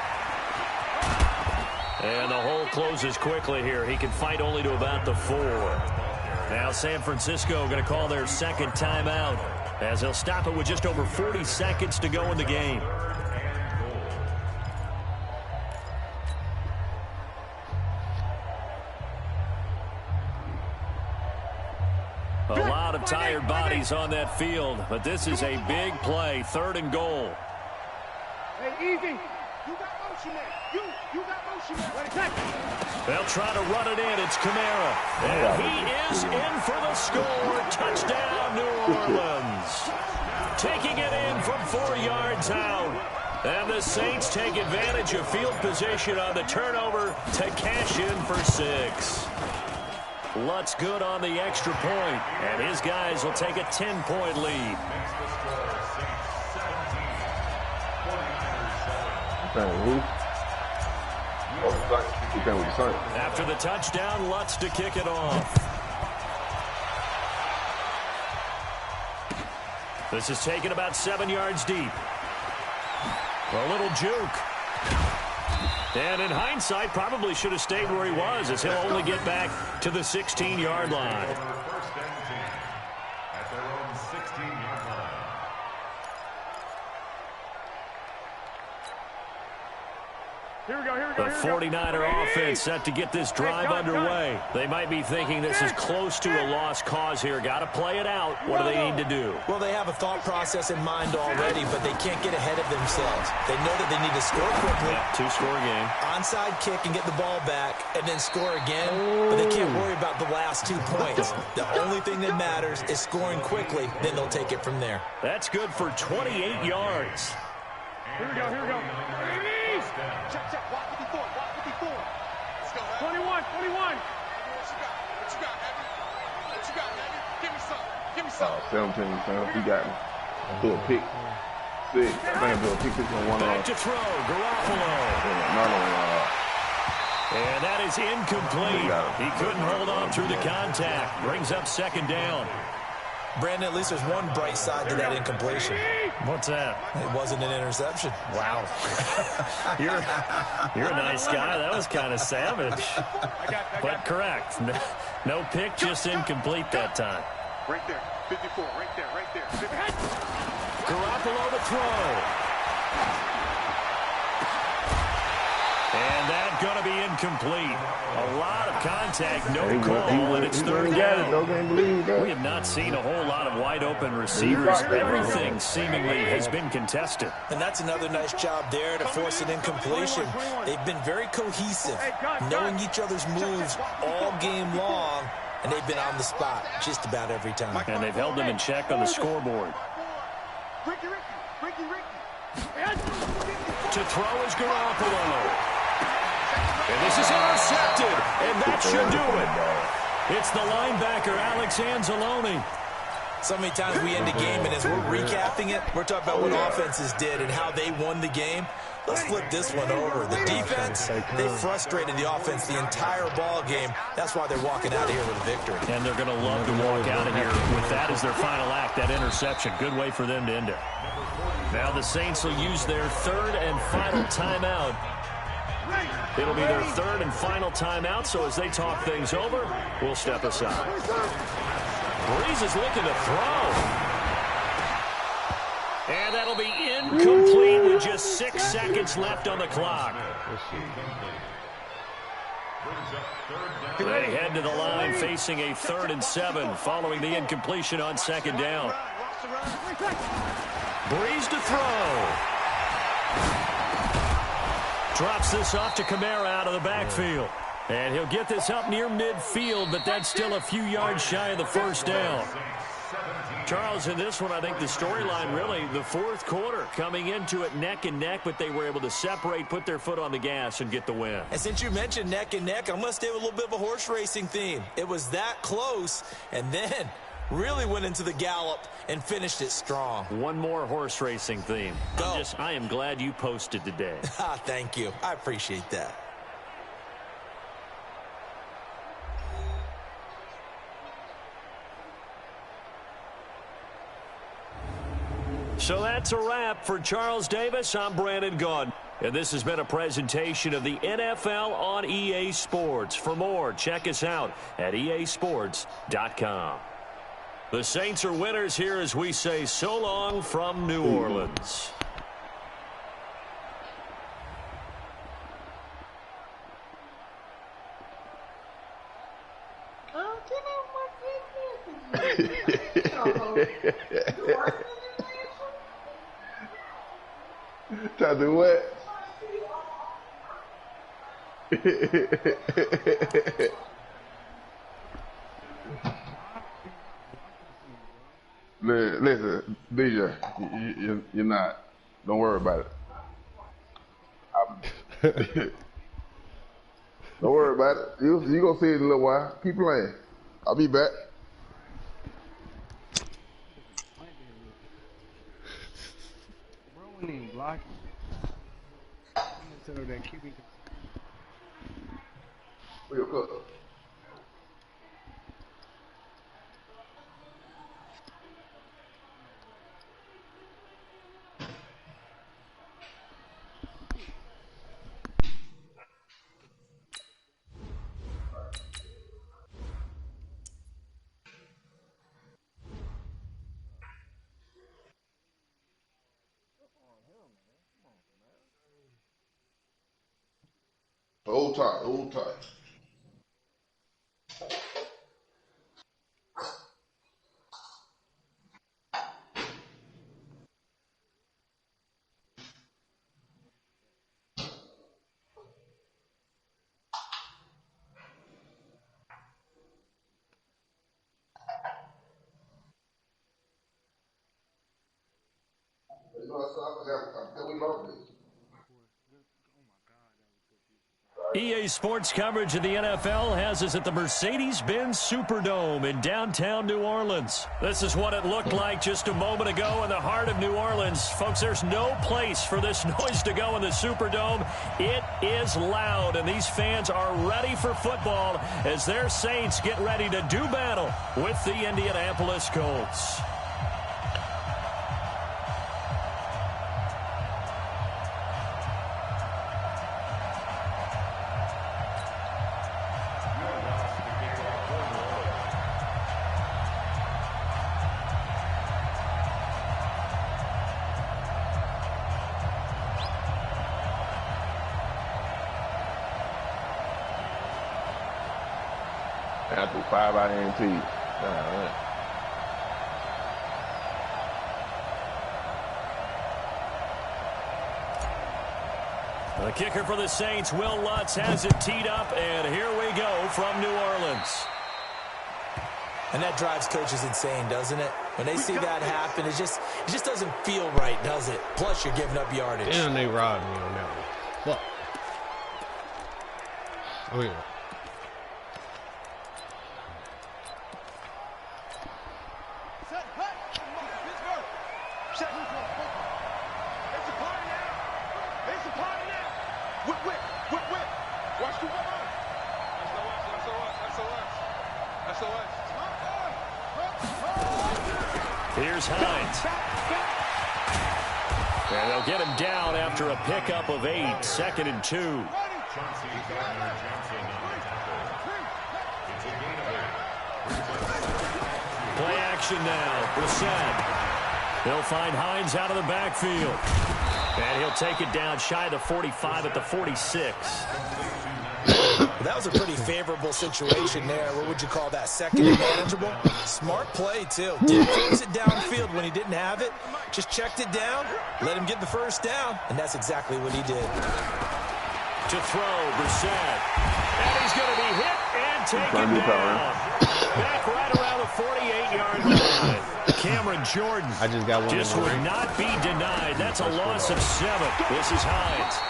And the hole closes quickly here. He can fight only to about the 4. Now San Francisco going to call their 2nd timeout as they'll stop it with just over 40 seconds to go in the game. A lot of tired bodies on that field, but this is a big play. 3rd and goal. Hey, easy. You got motion there. You got motion there. They'll try to run it in. It's Kamara. And he is in for the score. Touchdown, New Orleans. Taking it in from 4 yards out. And the Saints take advantage of field position on the turnover to cash in for 6. Lutz good on the extra point, and his guys will take a 10-point lead. After the touchdown, Lutz to kick it off. This is taken about 7 yards deep. A little juke. And in hindsight, probably should have stayed where he was, as he'll only get back to the 16-yard line. The 49er offense set to get this drive underway. They might be thinking this is close to a lost cause here. Got to play it out. What do they need to do? Well, they have a thought process in mind already, but they can't get ahead of themselves. They know that they need to score quickly. Yeah, two-score game. Onside kick and get the ball back and then score again, but they can't worry about the last 2 points. The only thing that matters is scoring quickly, then they'll take it from there. That's good for 28 yards. Here we go. Check. Walk 54. 21. What you got, Heavy? Give me some. 17, fam. He got me. Threw a pick. 6. I think I threw a pick 6 on one Back to throw. Garoppolo. And that is incomplete. He couldn't hold on through the contact. Brings up second down. Brandon, at least there's one bright side to that incompletion. What's that? It wasn't an interception. Wow. You're a nice guy. That was kind of savage. But correct. No pick, just incomplete that time. Right there. 54. Right there. Garoppolo to throw. And that's going to be incomplete. A lot of contact, no call, and it's third down. We have not seen a whole lot of wide-open receivers. Everything seemingly has been contested. And that's another nice job there to force an incompletion. They've been very cohesive, knowing each other's moves all game long, and they've been on the spot just about every time. And they've held them in check on the scoreboard. Ricky. To throw is Garoppolo. And this is intercepted, and that should do it. It's the linebacker, Alex Anzalone. So many times we end a game, and as we're recapping it, we're talking about what offenses did and how they won the game. Let's flip this one over. The defense, they frustrated the offense the entire ball game. That's why they're walking out of here with a victory. And they're going to love to walk out of here with that as their final act, that interception. Good way for them to end it. Now the Saints will use their third and final timeout. It'll be their third and final timeout, so as they talk things over, we'll step aside. Breeze is looking to throw. And that'll be incomplete with just 6 seconds left on the clock. They head to the line facing a 3rd and 7 following the incompletion on second down. Breeze to throw. Drops this off to Kamara out of the backfield. And he'll get this up near midfield, but that's still a few yards shy of the first down. Charles, in this one, I think the storyline really, the fourth quarter, coming into it neck and neck, but they were able to separate, put their foot on the gas, and get the win. And since you mentioned neck and neck, I'm going to stay with a little bit of a horse racing theme. It was that close, and then really went into the gallop and finished it strong. One more horse racing theme. Go. I am glad you posted today. Thank you. I appreciate that. So that's a wrap for Charles Davis. I'm Brandon Gaudin. And this has been a presentation of the NFL on EA Sports. For more, check us out at easports.com. The Saints are winners here as we say so long from New Orleans. Try to do what? Listen, DJ, you're not. Don't worry about it. Don't worry about it. You gonna see it in a little while. Keep playing. I'll be back. Rolling, blocking. So that QB. Real cook. Hold tight, hold tight. EA Sports coverage of the NFL has us at the Mercedes-Benz Superdome in downtown New Orleans. This is what it looked like just a moment ago in the heart of New Orleans. Folks, there's no place for this noise to go in the Superdome. It is loud, and these fans are ready for football as their Saints get ready to do battle with the Indianapolis Colts. I threw 5 out of NT. The kicker for the Saints, Will Lutz, has it teed up, and here we go from New Orleans. And that drives coaches insane, doesn't it? When they see that happen, it just doesn't feel right, does it? Plus, you're giving up yardage. Damn, they robbed me on that one. Fuck. Oh, yeah. Here's Hines. And they'll get him down after a pickup of 8, 2nd and 2. Play action now. Brissett. They'll find Hines out of the backfield. And he'll take it down shy of the 45 at the 46. That was a pretty favorable situation there. What would you call that? Second and manageable? Smart play, too. Didn't force it downfield when he didn't have it. Just checked it down, let him get the first down, and that's exactly what he did. To throw, Brissett. And he's going to be hit and taken down. Back right around the 48-yard line. Cameron Jordan just would not be denied. That's a loss of 7. This is Hines.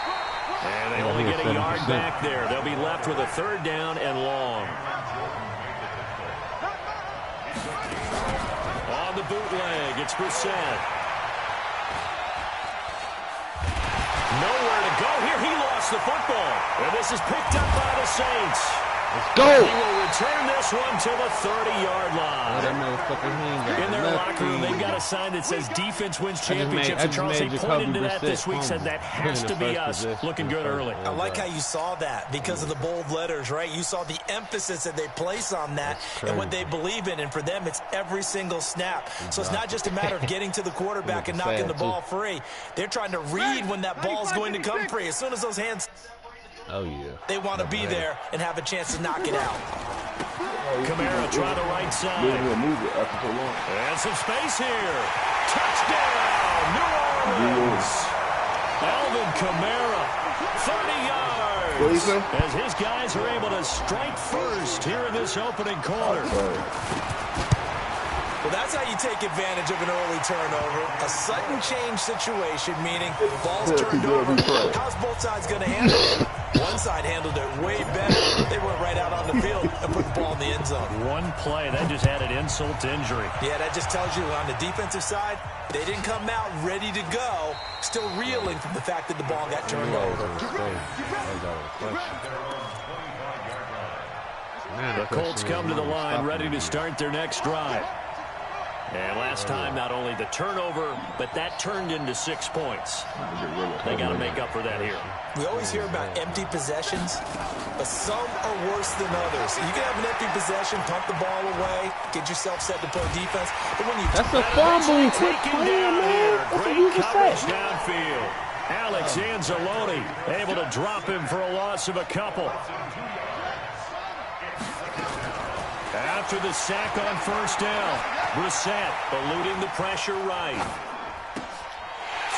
And they only get a yard back there. They'll be left with a 3rd down and long. On the bootleg, it's Brissett. Nowhere to go here. He lost the football. And this is picked up by the Saints. Let's go. He will return this one to the 30-yard line. In their locker room, they've got a sign that says defense wins championships. And Charles, they pointed to that this week, said that has to be us. Looking good early. I like how you saw that because of the bold letters, right? You saw the emphasis that they place on that and what they believe in. And for them, it's every single snap. So it's not just a matter of getting to the quarterback and knocking the ball free. They're trying to read when that ball's going to come free. As soon as those hands... Oh, yeah. They want to be there and have a chance to knock it out. Kamara try the right side. And some space here. Touchdown, New Orleans. Alvin Kamara, 30 yards. As his guys are able to strike first here in this opening quarter. Well, that's how you take advantage of an early turnover. A sudden change situation, meaning ball's turned over. How's both sides going to handle it? One side handled it way better. They went right out on the field and put the ball in the end zone. One play, that just added insult to injury. Yeah, that just tells you on the defensive side, they didn't come out ready to go, still reeling from the fact that the ball got turned over. The Colts come to the line ready to start their next drive. And last time, not only the turnover, but that turned into 6 points. They got to make up for that here. We always hear about empty possessions, but some are worse than others. You can have an empty possession, pump the ball away, get yourself set to play defense. But when you that's a fumble. Quick down here. Great coverage downfield. Alex Anzalone able to drop him for a loss of a couple. After the sack on first down, Brissett eluding the pressure right.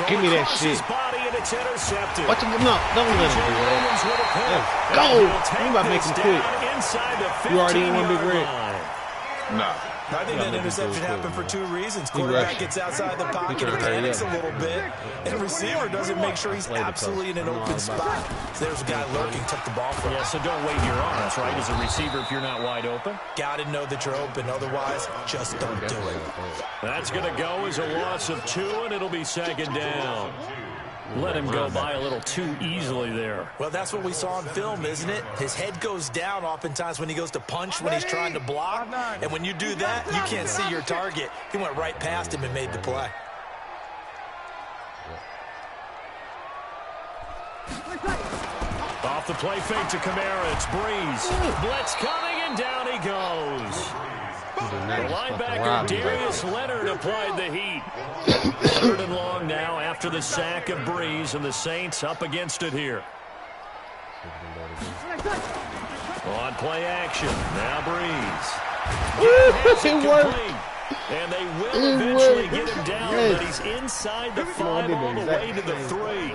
Give me that shit. Body and it's intercepted. Watch him. No, don't let him do that. Go! You about to make him quit. You already in one big red. Nah. I think that interception happened for two reasons. Quarterback gets outside the pocket and panics a little bit, and the receiver doesn't make sure he's absolutely in an open spot. So there's a guy lurking, took the ball from him. Yeah, so don't wave your arms, right, as a receiver if you're not wide open. Got to know that you're open. Otherwise, just don't do it. That's going to go as a loss of 2, and it'll be second down. Let him go by a little too easily there. Well, that's what we saw on film, isn't it? His head goes down oftentimes when he goes to punch, when he's trying to block. And when you do that, you can't see your target. He went right past him and made the play. Off the play fake to Kamara. It's Breeze. Blitz coming, and down he goes. The linebacker Darius Leonard applied the heat. 3rd and long now after the sack of Breeze, and the Saints up against it here. On play action. Now Breeze. It worked. And they will eventually get him down, but he's inside the 5 all the way to the 3.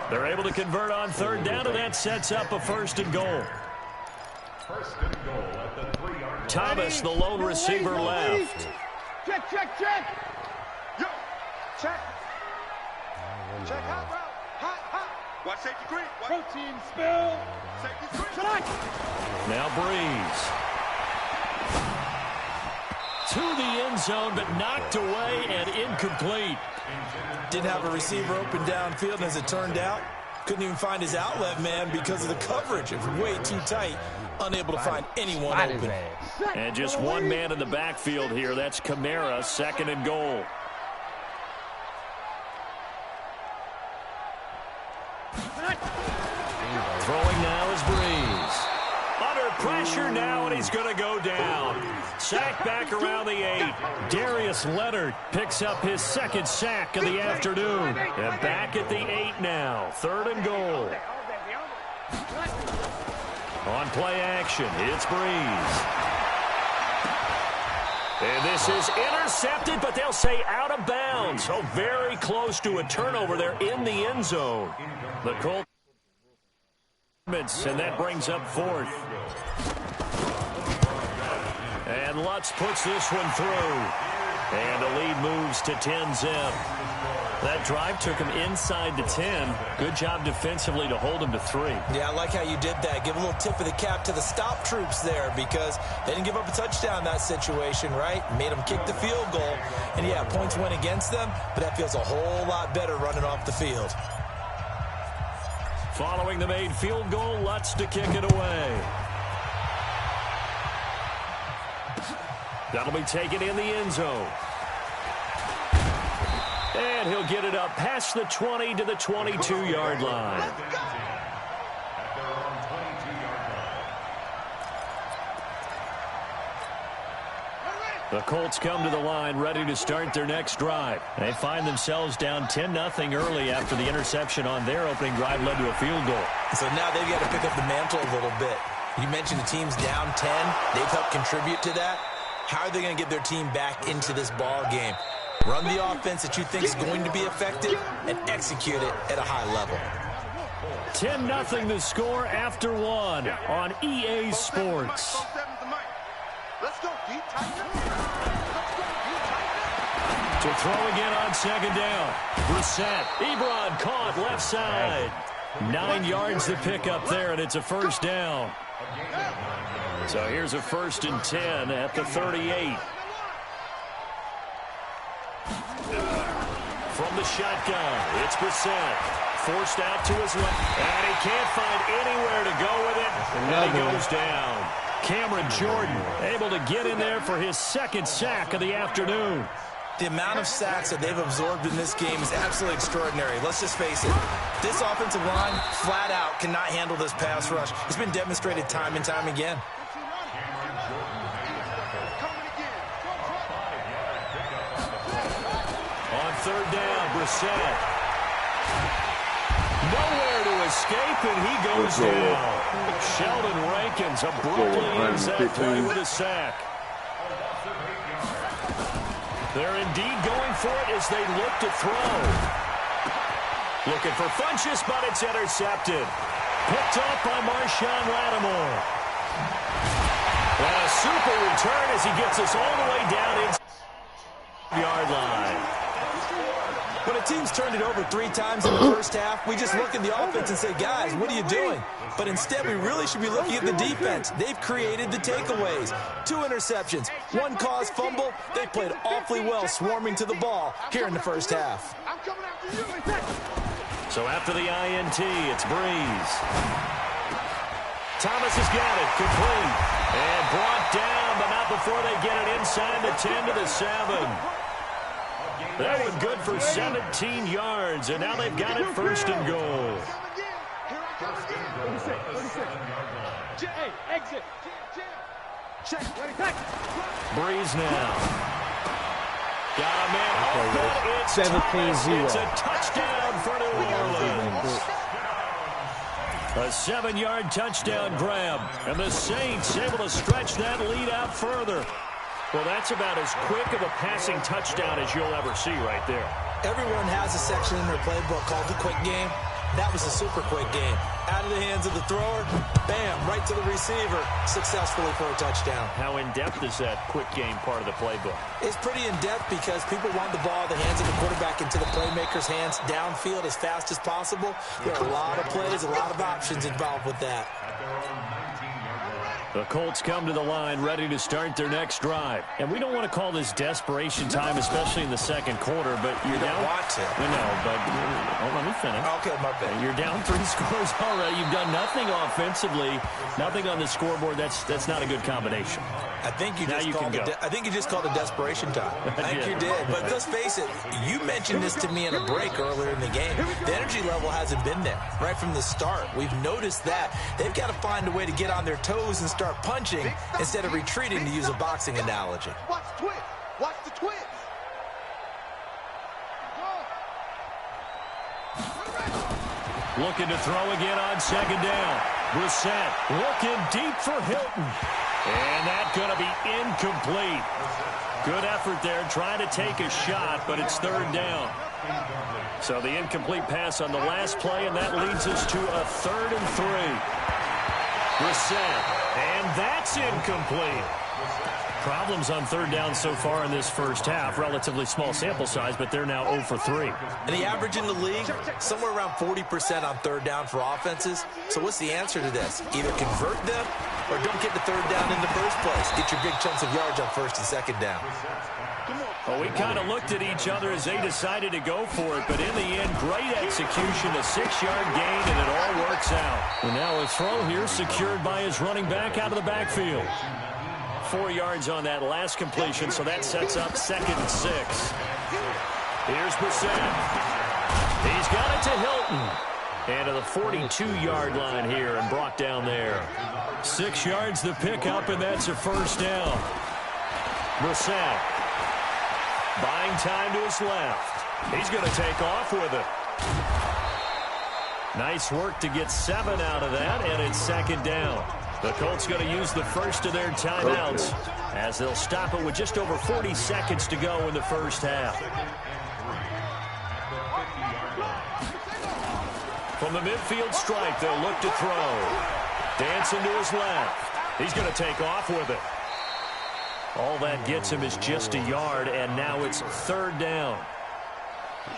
They're able to convert on 3rd down, and that sets up a 1st and goal. Thomas, the lone receiver, left. Check. Yo, check. Check hot. Watch safety green. Protein spill. Safety green. Now Breeze. To the end zone, but knocked away and incomplete. Didn't have a receiver open downfield, and as it turned out, couldn't even find his outlet man because of the coverage. It was way too tight. Unable to find anyone open. And just one man in the backfield here. That's Kamara, 2nd and goal. Throwing now is Breeze. Under pressure now, and he's going to go down. Sack back around the 8. Darius Leonard picks up his 2nd sack of the afternoon. And back at the 8 now. 3rd and goal. On play action, it's Breeze. And this is intercepted, but they'll say out of bounds. So very close to a turnover there in the end zone. The Colts, and that brings up 4th. And Lutz puts this one through. And the lead moves to 10-zip. That drive took him inside the 10. Good job defensively to hold him to 3. Yeah, I like how you did that. Give a little tip of the cap to the stop troops there because they didn't give up a touchdown in that situation, right? Made them kick the field goal. And, yeah, points went against them, but that feels a whole lot better running off the field. Following the made field goal, Lutz to kick it away. That'll be taken in the end zone. And he'll get it up past the 20 to the 22-yard line. The Colts come to the line ready to start their next drive. They find themselves down 10-0 early after the interception on their opening drive led to a field goal. So now they've got to pick up the mantle a little bit. You mentioned the team's down 10. They've helped contribute to that. How are they going to get their team back into this ball game? Run the offense that you think is going to be effective and execute it at a high level. 10-0 the score after 1 on EA Sports. Let's go deep, To throw again on 2nd down. Brissett. Ebron caught left side. 9 yards to pick up there, and it's a 1st down. So here's a 1st and 10 at the 38. From the shotgun, it's Brissett. Forced out to his left, and he can't find anywhere to go with it, and he goes down. Cameron Jordan able to get in there for his 2nd sack of the afternoon. The amount of sacks that they've absorbed in this game is absolutely extraordinary. Let's just face it. This offensive line, flat out, cannot handle this pass rush. It's been demonstrated time and time again. On 3rd down, Brissett. nowhere to escape, and he goes down. Sheldon Rankins abruptly ends that play with a sack. They're indeed going for it as they look to throw. Looking for Funchess, but it's intercepted. Picked up by Marshawn Lattimore. And a super return as he gets us all the way down inside the yard line. When a team's turned it over 3 times in the first half, we just look at the offense and say, guys, what are you doing? But instead, we really should be looking at the defense. They've created the takeaways. 2 interceptions, 1 caused fumble. They played awfully well swarming to the ball here in the first half. So after the INT, it's Breeze. Thomas has got it, complete. And brought down, but not before they get it inside the 10 to the 7. That one good for 17 yards, and now they've got it 1st and goal. Breeze now. Got a man open. It's 17-0. It's a touchdown for New Orleans. A 7-yard touchdown grab, and the Saints able to stretch that lead out further. Well, that's about as quick of a passing touchdown as you'll ever see right there. Everyone has a section in their playbook called the quick game. That was a super quick game. Out of the hands of the thrower, bam, right to the receiver, successfully for a touchdown. How in-depth is that quick game part of the playbook? It's pretty in-depth because people want the ball in the hands of the quarterback into the playmaker's hands downfield as fast as possible. There are a lot of plays, a lot of options involved with that. The Colts come to the line ready to start their next drive. And we don't want to call this desperation time, especially in the second quarter, but you're down. You don't want to. No, but let me finish. Okay, my bad. You're down 3 scores already. You've done nothing offensively, nothing on the scoreboard. That's not a good combination. I think you just called it desperation time. I think you did. But let's face it, you mentioned this to me in a break earlier in the game. The energy level hasn't been there right from the start. We've noticed that. They've got to find a way to get on their toes and start punching instead of retreating, to use a boxing analogy. Watch the twist. Watch the twist. Looking to throw again on 2nd down. Brissett looking deep for Hilton. And that's going to be incomplete. Good effort there, trying to take a shot, but it's 3rd down. So the incomplete pass on the last play, and that leads us to a 3rd and 3. Brissett, and that's incomplete. Problems on 3rd down so far in this first half. Relatively small sample size, but they're now 0 for 3. And the average in the league, somewhere around 40% on 3rd down for offenses. So what's the answer to this? Either convert them or don't get the 3rd down in the first place. Get your big chunks of yards on 1st and 2nd down. Well, we kind of looked at each other as they decided to go for it, but in the end, great execution, a 6-yard gain, and it all works out. And now a throw here secured by his running back out of the backfield. 4 yards on that last completion, so that sets up 2nd and 6. Here's Brissett. He's got it to Hilton. And to the 42-yard line here and brought down there. 6 yards to pick up, and that's a 1st down. Brissett buying time to his left. He's going to take off with it. Nice work to get 7 out of that, and it's 2nd down. The Colts going to use the first of their timeouts as they'll stop it with just over 40 seconds to go in the first half. From the midfield stripe, they'll look to throw. Dancing to his left. He's going to take off with it. All that gets him is just a yard, and now it's 3rd down.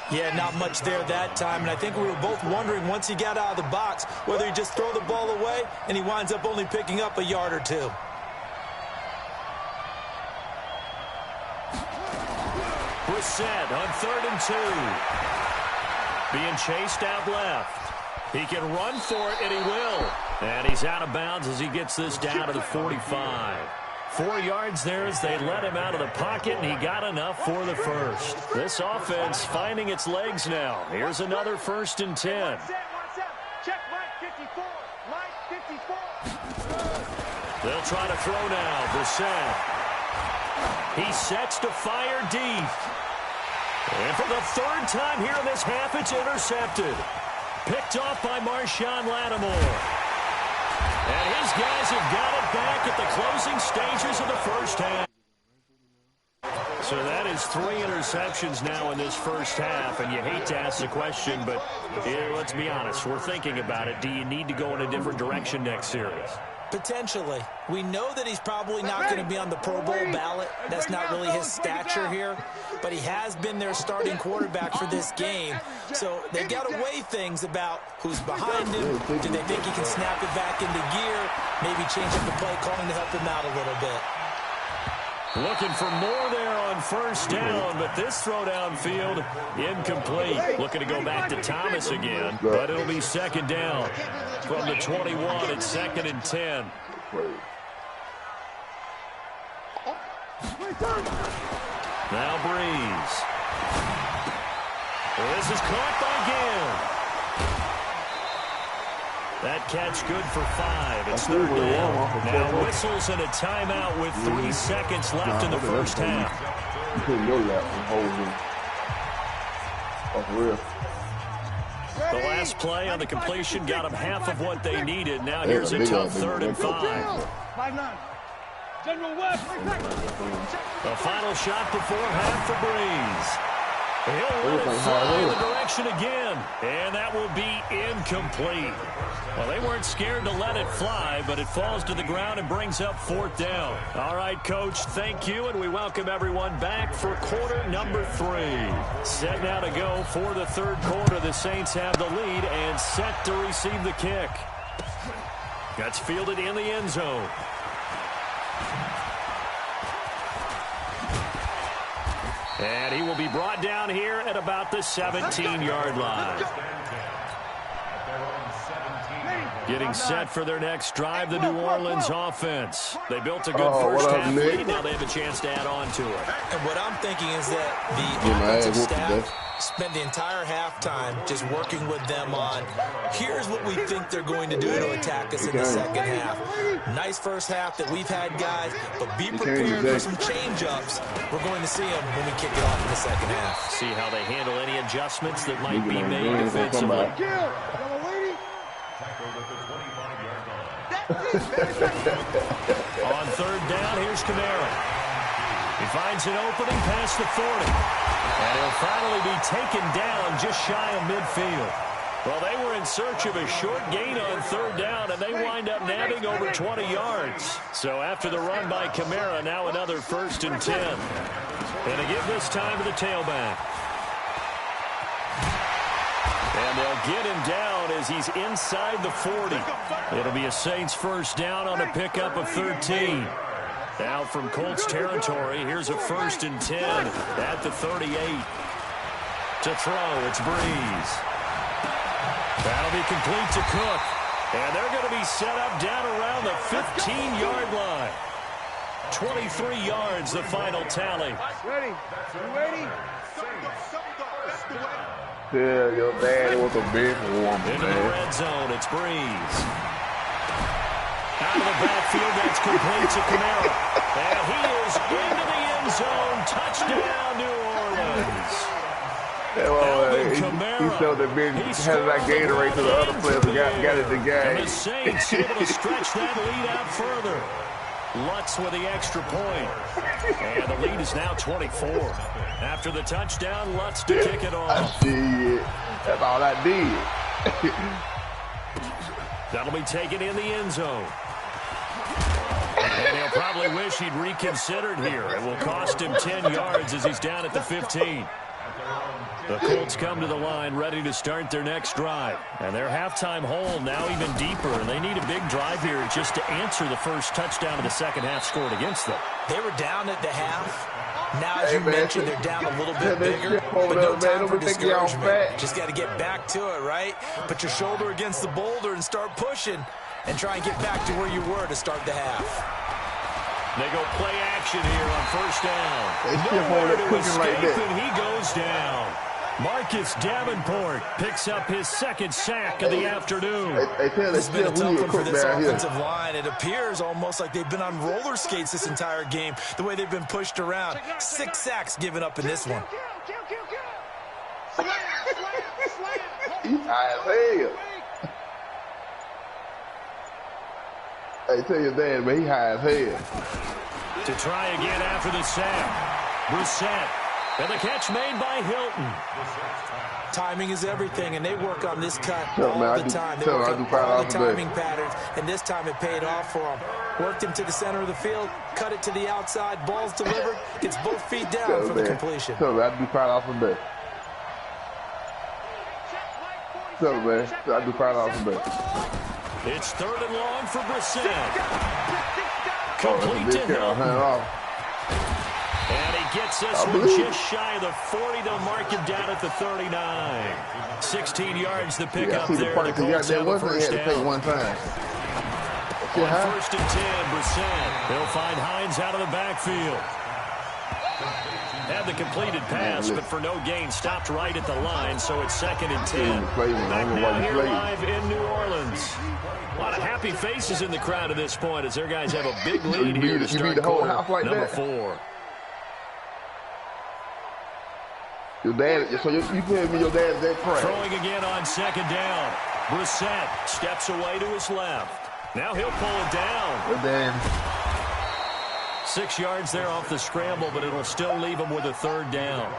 Yeah, not much there that time, and I think we were both wondering once he got out of the box whether he'd just throw the ball away, and he winds up only picking up a yard or 2. Brissett on 3rd and 2. Being chased out left. He can run for it, and he will. And he's out of bounds as he gets this down to the 45. 4 yards there as they let him out of the pocket, and he got enough for the first. This offense finding its legs now. Here's another 1st and 10. Check Mike 54. Mike 54. They'll try to throw now. Brissett. He sets to fire deep. And for the 3rd time here in this half, it's intercepted. Picked off by Marshawn Lattimore. And his guys have got it back at the closing stages of the first half. So that is 3 interceptions now in this first half, and you hate to ask the question, but let's be honest, we're thinking about it. Do you need to go in a different direction next series? Potentially. We know that he's probably not going to be on the Pro Bowl ballot. That's not really his stature here, but he has been their starting quarterback for this game. So they've got to weigh things about who's behind him. Do they think he can snap it back into gear? Maybe change up the play calling to help him out a little bit. Looking for more there on first down, but this throw downfield incomplete. Looking to go back to Thomas again, but it'll be second down from the 21. It's 2nd and 10. Now Breeze. This is caught by Gill. That catch good for 5. It's 3rd down. Now whistles and a timeout with 3 seconds left in the first half. You couldn't go that and hold him. Oh, for real. The last play on the completion got them half of what they needed. Now here's a tough 3rd and 5. The final shot before half for Breeze. He'll let it fly in the direction again, and that will be incomplete. Well, they weren't scared to let it fly, but it falls to the ground and brings up 4th down. All right, Coach, thank you, and we welcome everyone back for quarter number 3. Set now to go for the 3rd quarter. The Saints have the lead and set to receive the kick. That's fielded in the end zone. And he will be brought down here at about the 17-yard line. Getting set for their next drive, the New Orleans offense. They built a good first half lead. Now they have a chance to add on to it. And what I'm thinking is that the offensive staff spend the entire halftime just working with them on, here's what we think they're going to do to attack us in the second half. Nice first half that we've had, guys, but be prepared for some change-ups. We're going to see them when we kick it off in the second half. See how they handle any adjustments that might be made defensively. On 3rd down, here's Kamara. He finds an opening past the 40. And he'll finally be taken down just shy of midfield. Well, they were in search of a short gain on 3rd down, and they wind up nabbing over 20 yards. So after the run by Kamara, now another 1st and 10. And they give this time to the tailback. And they'll get him down as he's inside the 40. It'll be a Saints 1st down on a pickup of 13. Now from Colts territory, here's a 1st and 10 at the 38. To throw, it's Breeze. That'll be complete to Cook. And they're going to be set up down around the 15-yard line. 23 yards, the final tally. Ready? You ready? Yeah, your dad was a big one, Into the red zone, it's Breeze. Out of the backfield, that's complete to Kamara. And he is into the end zone. Touchdown, New Orleans. He showed that big has that Gatorade to the other players and got it the game. And the Saints able to stretch that lead out further. Lutz with the extra point. And the lead is now 24. After the touchdown, Lutz to kick it off. That's all I did. That'll be taken in the end zone. And he'll probably wish he'd reconsidered here. It will cost him 10 yards as he's down at the 15. The Colts come to the line ready to start their next drive. And their halftime hole now even deeper. And they need a big drive here just to answer the first touchdown of the second half scored against them. They were down at the half. Now, as you mentioned, they're down a little bit bigger, but no time for discouragement. Just got to get back to it, right? Put your shoulder against the boulder and start pushing and try and get back to where you were to start the half. They go play action here on 1st down. Nowhere to escape, and he goes down. Marcus Davenport picks up his 2nd sack of the afternoon. It's been a tough one for this offensive line. It appears almost like they've been on roller skates this entire game, the way they've been pushed around. 6 sacks given up in this one. high as hell. Hey, tell your dad, man, he high as hell. To try again after the sack. Brissett. And the catch made by Hilton. Timing is everything, and they work on this cut all the time. They work on all the timing patterns, and this time it paid off for them. Worked him to the center of the field, cut it to the outside, ball's delivered, gets both feet down for the completion. Tell me, I'd be proud of him back. Tell me, man, I'd be proud of him back. It's 3rd and long for Brissett. Complete to Hilton. And he gets this one just shy of the 40. They'll mark him down at the 39. 16 yards the pickup there. The Colts have a first down. On 1st and 10, Brissett. They'll find Hines out of the backfield. Had the completed pass, but for no gain, stopped right at the line, so it's 2nd and 10. Back now here live in New Orleans. A lot of happy faces in the crowd at this point as their guys have a big lead here to start quarter number 4. Your dad, so you put me your dad's that crack. Throwing again on 2nd down. Brissett steps away to his left. Now he'll pull it down. Good damn. 6 yards there off the scramble, but it'll still leave him with a 3rd down.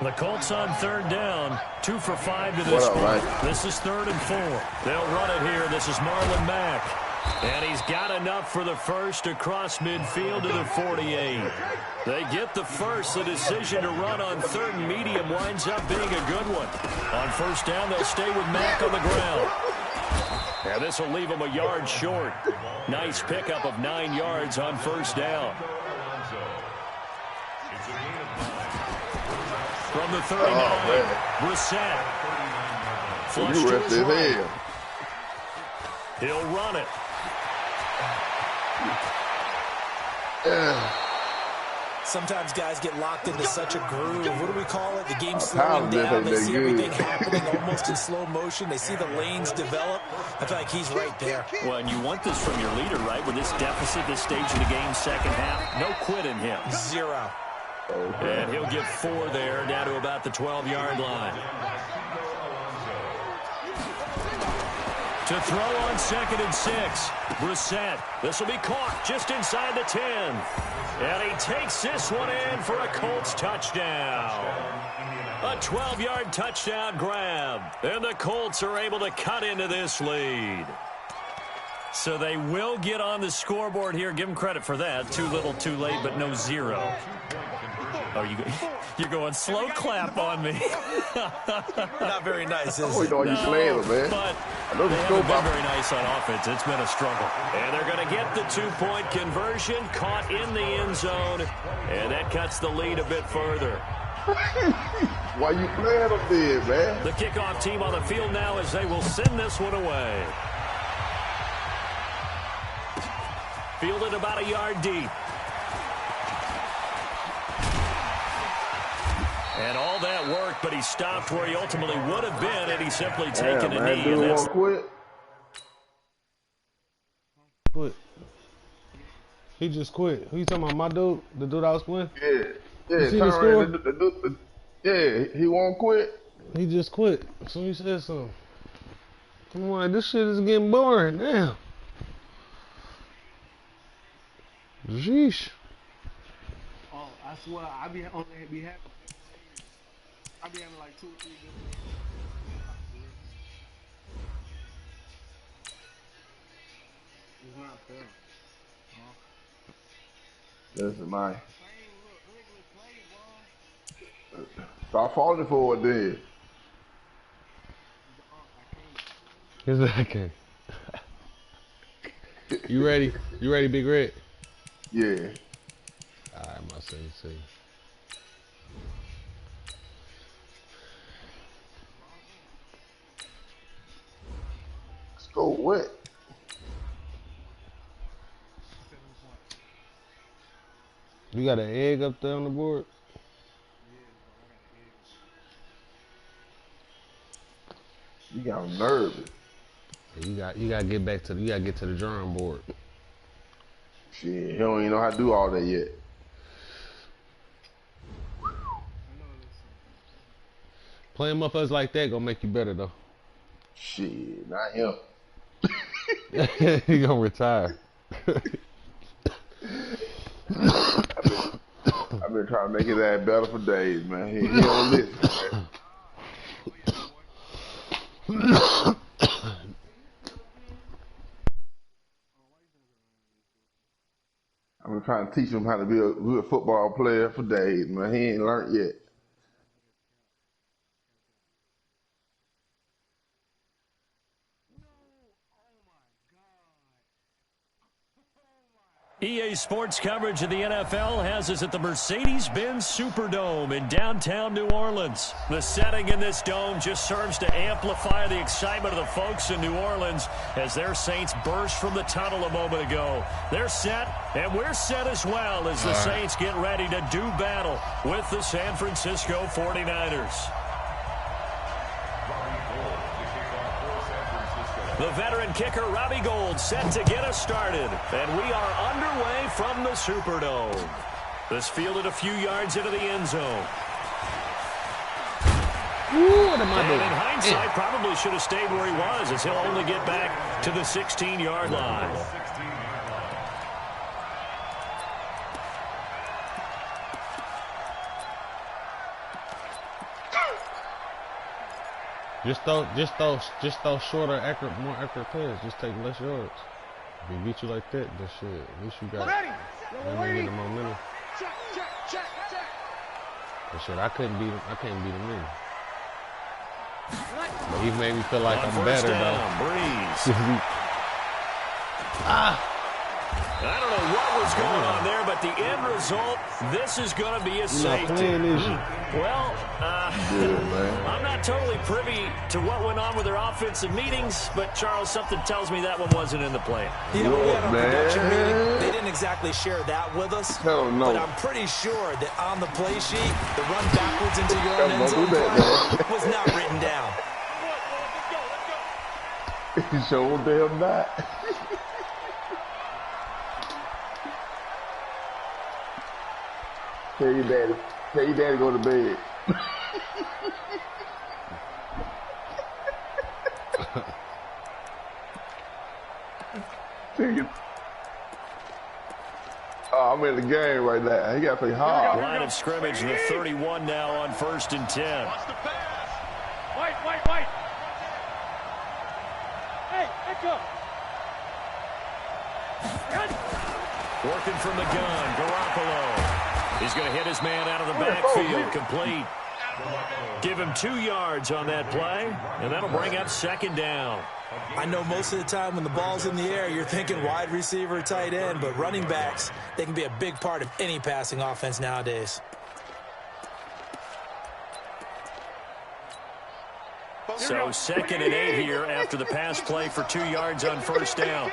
The Colts on 3rd down, 2 for 5 to this point. Right? This is 3rd and 4. They'll run it here. This is Marlon Mack. And he's got enough for the first across midfield to the 48. They get the first. The decision to run on 3rd and medium winds up being a good one. On 1st down, they'll stay with Mack on the ground. And this will leave him a yard short. Nice pickup of 9 yards on 1st down. From the 39, Brissett. Flush to his right. He'll run it. Sometimes guys get locked into such a groove. What do we call it? The game's slowing down. They see everything happening almost in slow motion. They see the lanes develop. I feel like he's right there. Well, and you want this from your leader, right? With this deficit, this stage of the game, 2nd half, no quit in him. 0. And he'll get 4 there, down to about the 12-yard line. To throw on 2nd and 6. Brissett. This will be caught just inside the 10. And he takes this one in for a Colts touchdown. A 12-yard touchdown grab. And the Colts are able to cut into this lead. So they will get on the scoreboard here. Give them credit for that. Too little, too late, but no 0. Oh, you're going slow clap on me. Not very nice, is it? No, you slam it, man. But they haven't been very nice on offense. It's been a struggle. And they're going to get the 2-point conversion, caught in the end zone, and that cuts the lead a bit further. Why you playing up there, man? The kickoff team on the field now as they will send this one away. Fielded about a yard deep. And all that work, but he stopped where he ultimately would have been, and he's simply taken a knee. Dude won't quit. Quit. He just quit. Who you talking about? My dude? The dude I was playing? Yeah. You see the score? Yeah, he won't quit. He just quit. So he said something. Come on, this shit is getting boring now. Jeesh. Oh, I swear, I be having like 2 or 3 good It's not fair. Listen, man. Stop falling for it, then. Here's what I can. You ready? You ready, Big Red? Yeah. Alright, my sensei. Let's go wet. You got an egg up there on the board? You got him nervous. You gotta get back to the drawing board. Shit, he don't even know how to do all that yet. Playing motherfuckers like that gonna make you better though. Shit, not him. He gonna retire. I've been trying to make his ass better for days, man. He don't listen, man. I've been trying to teach him how to be a good football player for days, man. He ain't learned yet. EA Sports coverage of the NFL has us at the Mercedes-Benz Superdome in downtown New Orleans. The setting in this dome just serves to amplify the excitement of the folks in New Orleans as their Saints burst from the tunnel a moment ago. They're set, and we're set as well as the Saints get ready to do battle with the San Francisco 49ers. The veteran kicker, Robbie Gould, set to get us started. And we are underway from the Superdome. This fielded a few yards into the end zone. Ooh, what am I and doing? In hindsight, probably should have stayed where he was, as he'll only get back to the 16-yard line. Just those shorter, more accurate players. Just take less yards. If he beat you like that, then shit, at least you got the momentum. But shit, I couldn't beat him. I can't beat him in. But he made me feel like I'm better though. Breeze. I don't know what was going on there, but the end result, this is going to be a safety. Well, I'm not totally privy to what went on with their offensive meetings, but Charles, something tells me that one wasn't in the plan. You know, we had a production meeting. They didn't exactly share that with us, but I'm pretty sure that on the play sheet, the run backwards into your own end zone was not written down. He showed damn not. Tell your daddy go to bed. Oh, I'm in the game right now. He got to play hard. Line of scrimmage, the 31 now on 1st and 10. White. Hey, echo. Working from the gun, Garoppolo. He's going to hit his man out of the backfield, complete. Give him 2 yards on that play, and that'll bring up 2nd down. I know most of the time when the ball's in the air, you're thinking wide receiver, tight end, but running backs, they can be a big part of any passing offense nowadays. So 2nd and 8 here after the pass play for 2 yards on 1st down.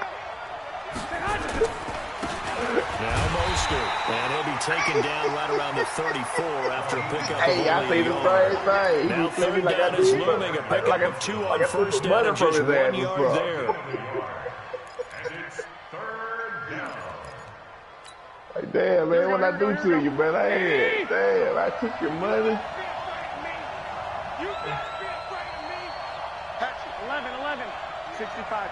Now Mostert, and he'll be taken down right around the 34 after a pickup of I say the same thing. Now 3rd down is looming, a pickup of 2 on 1st down and just 1 yard there. And it's 3rd down. Like, damn, man, what I do to you, man? Damn, I took your money. You better be afraid of me. 11, 65.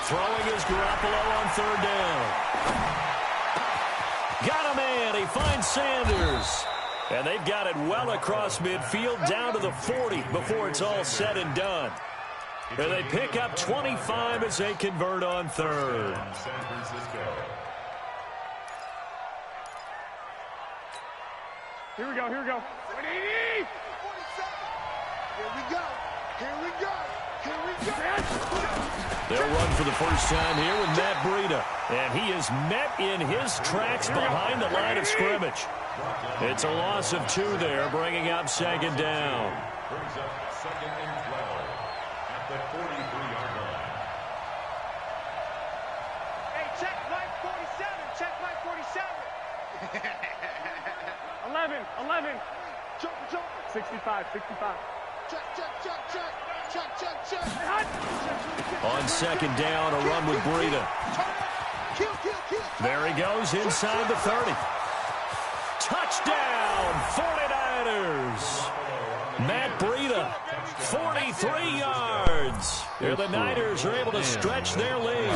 Throwing is Garoppolo on 3rd down. Got a man. He finds Sanders. And they've got it well across midfield down to the 40 before it's all said and done. And they pick up 25 as they convert on 3rd. San Francisco. Here we go. 180. Here we go. They'll run for the first time here with Matt Breida. And he is met in his tracks behind the line of scrimmage. It's a loss of 2 there, bringing up 2nd down. Brings up 2nd and 12 at the 43-yard line. Hey, check Mike 47. 11. Jump. 65. Check. On 2nd down, a run with Breida. Kill. There he goes inside the 30. Touchdown, 49ers. Matt Breida, 43 yards. Here the Niners are able to stretch their lead.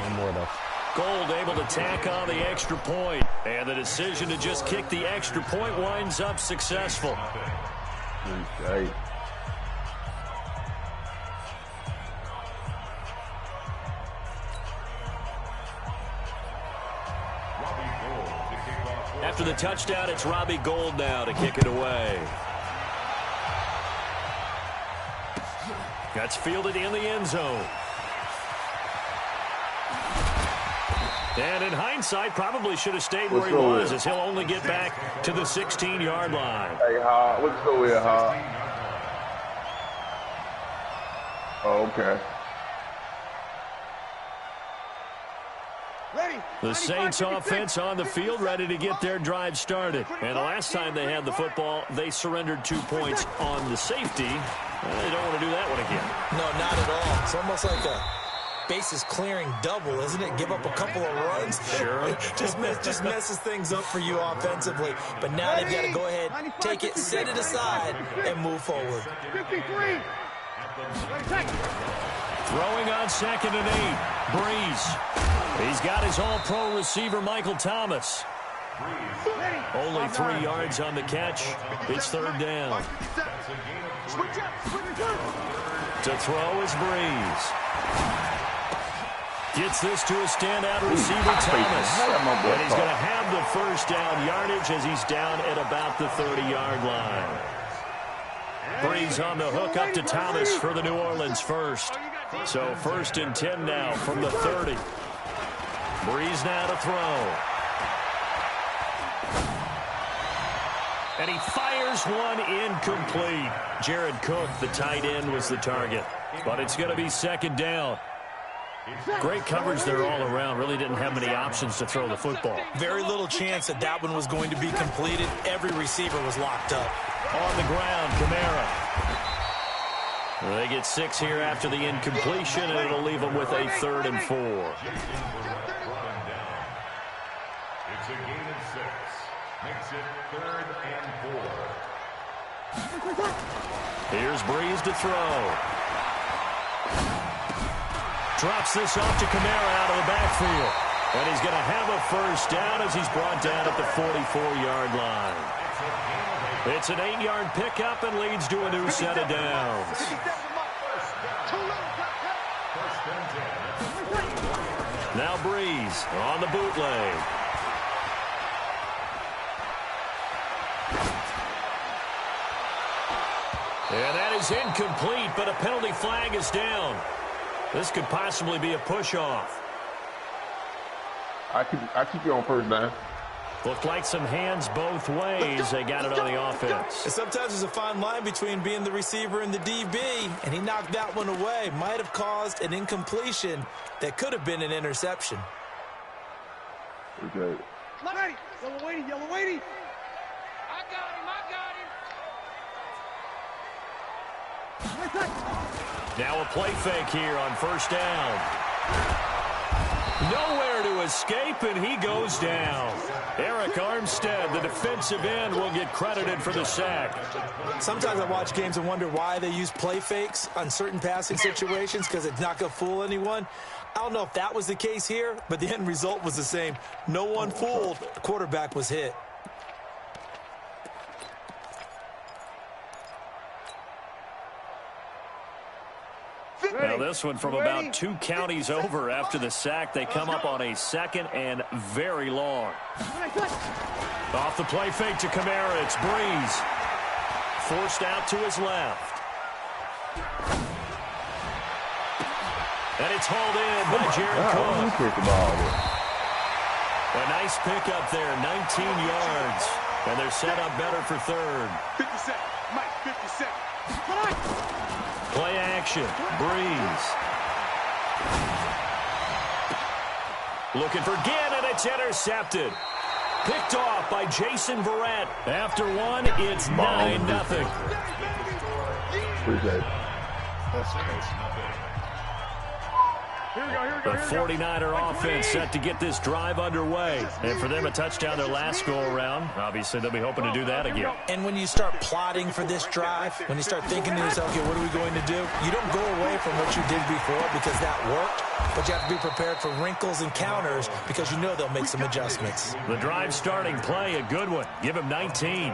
One more, though. Gold able to tack on the extra point. And the decision to just kick the extra point winds up successful. Okay. After the touchdown, it's Robbie Gould now to kick it away. That's fielded in the end zone. And in hindsight, probably should have stayed where he was, as he'll only get back to the 16-yard line. Hey, Ha, what's the way, Ha? Oh, okay. The Saints offense on the field, ready to get their drive started. And the last time they had the football, they surrendered 2 points on the safety. They don't want to do that one again. No, not at all. It's almost like a bases clearing double, isn't it? Give up a couple of runs. Sure. just messes things up for you offensively. But now they've got to go ahead, take it, set it aside, and move forward. 53. Throwing on 2nd and 8. Breeze. He's got his all-pro receiver, Michael Thomas. Only 3 yards on the catch. It's 3rd down. To throw is Breeze. Gets this to a standout receiver, Thomas. And he's going to have the 1st down yardage as he's down at about the 30-yard line. Breeze on the hook up to Thomas for the New Orleans first. So 1st and 10 now from the 30. Breeze now to throw. And he fires one incomplete. Jared Cook, the tight end, was the target. But it's going to be 2nd down. Great coverage there all around. Really didn't have many options to throw the football. Very little chance that that one was going to be completed. Every receiver was locked up. On the ground, Kamara. They get 6 here after the incompletion, and it'll leave them with a 3rd and 4. It's a gain of 6. Makes it 3rd and 4. Here's Breeze to throw. Drops this off to Kamara out of the backfield. And he's going to have a 1st down as he's brought down at the 44-yard line. It's an 8-yard pickup and leads to a new set of downs. Now Breeze on the bootleg. And that is incomplete, but a penalty flag is down. This could possibly be a push-off. I keep you on 1st down. Looked like some hands both ways. They got it on the offense. And sometimes there's a fine line between being the receiver and the DB, and he knocked that one away. Might have caused an incompletion that could have been an interception. Okay. Yellow weighty, yellow weighty. I got him. Now a play fake here on 1st down. Nowhere to escape, and he goes down. Eric Armstead, the defensive end, will get credited for the sack. Sometimes I watch games and wonder why they use play fakes on certain passing situations, because it's not going to fool anyone. I don't know if that was the case here, but the end result was the same. No one fooled. The quarterback was hit. Now this one from about 2 counties over after the sack. They come up on a 2nd and very long. Off the play fake to Kamara. It's Breeze. Forced out to his left. And it's hauled in by Jared Cook. A nice pickup there, 19 yards. And they're set up better for 3rd. 50 seconds. Mike, 50 seconds. Come on. Play action. Breeze. Looking for Ginn, and it's intercepted. Picked off by Jason Verrett. After one, it's 9-0. Appreciate it. That's crazy. The 49er offense set to get this drive underway. And for them, a touchdown their last go-around. Obviously, they'll be hoping to do that again. And when you start plotting for this drive, when you start thinking to yourself, okay, what are we going to do? You don't go away from what you did before because that worked, but you have to be prepared for wrinkles and counters because you know they'll make some adjustments. The drive starting play, a good one. Give him 19.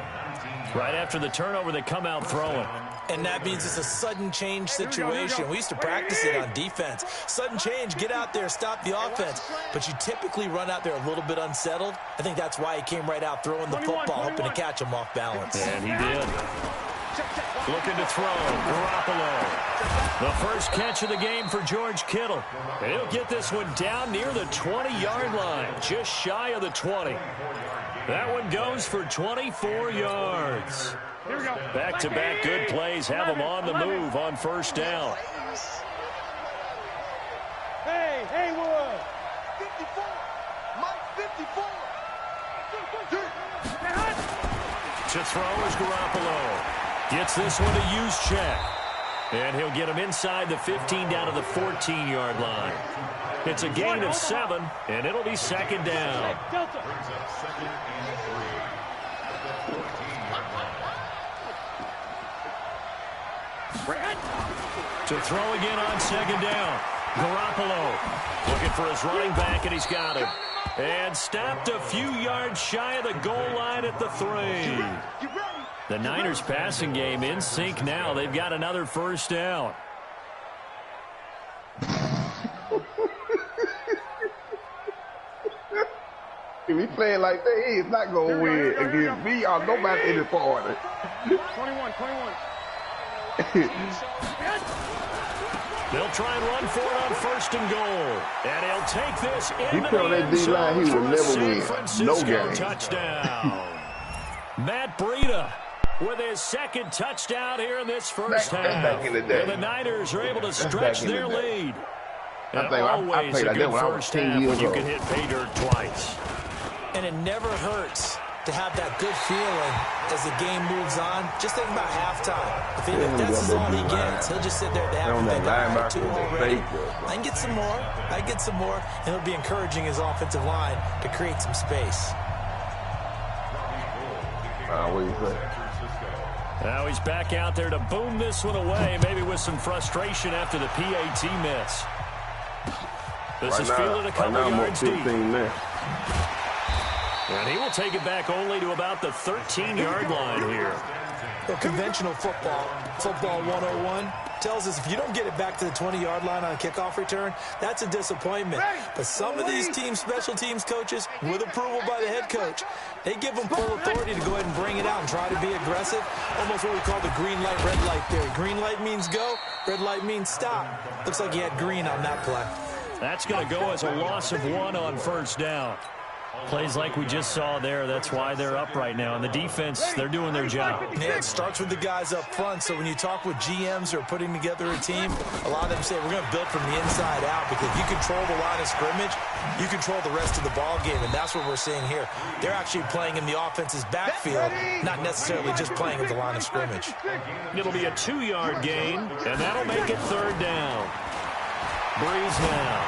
Right after the turnover, they come out throwing. And that means it's a sudden change situation. We used to practice it on defense. Sudden change, get out there, stop the offense. But you typically run out there a little bit unsettled. I think that's why he came right out throwing the football, hoping to catch him off balance. And he did. Looking to throw, Garoppolo. The first catch of the game for George Kittle. He'll get this one down near the 20-yard line, just shy of the 20. That one goes for 24 yards. Back-to-back good plays have them on the move on first down. Hey, Haywood. 54. Mike, 54. To throw is Garoppolo. Gets this one to use check. And he'll get him inside the 15 down to the 14-yard line. It's a gain of 7, and it'll be second down. To throw again on second down. Garoppolo looking for his running back, and he's got him. And stopped a few yards shy of the goal line at the 3. The Niners passing game in sync now. They've got another first down. If he playing like that, he is not going to win against me or nobody in the party. 21. They'll try and run for it on first and goal. And he'll take this into the the end D-line, he zone will for a never San win. Francisco No game. touchdown. Matt Breida with his second touchdown here in this first half. Back in the day. And the Niners are able to stretch back in their the day. lead. I And think I always played a like good that when I was first 10 half when years you old. can hit pay dirt twice. And it never hurts to have that good feeling as the game moves on. Just think about halftime. If that's all he gets, he'll just sit there at the half and think, I got 2 already. I can get some more. And it'll be encouraging his offensive line to create some space. What do you say? Now he's back out there to boom this one away, maybe with some frustration after the PAT miss. This is fielded a couple yards deep. And he will take it back only to about the 13-yard line here. Well, conventional football 101, tells us if you don't get it back to the 20-yard line on a kickoff return, that's a disappointment. But some of these teams, special teams coaches, with approval by the head coach, they give them full authority to go ahead and bring it out and try to be aggressive. Almost what we call the green light, red light theory. Green light means go, red light means stop. Looks like he had green on that play. That's going to go as a loss of 1 on first down. Plays like we just saw there, that's why they're up right now. And the defense, they're doing their job. Yeah, it starts with the guys up front. So when you talk with GMs who are putting together a team, a lot of them say we're going to build from the inside out, because if you control the line of scrimmage, you control the rest of the ball game, and that's what we're seeing here. They're actually playing in the offense's backfield, not necessarily just playing at the line of scrimmage. It'll be a 2-yard gain, and that'll make it third down. Breeze now.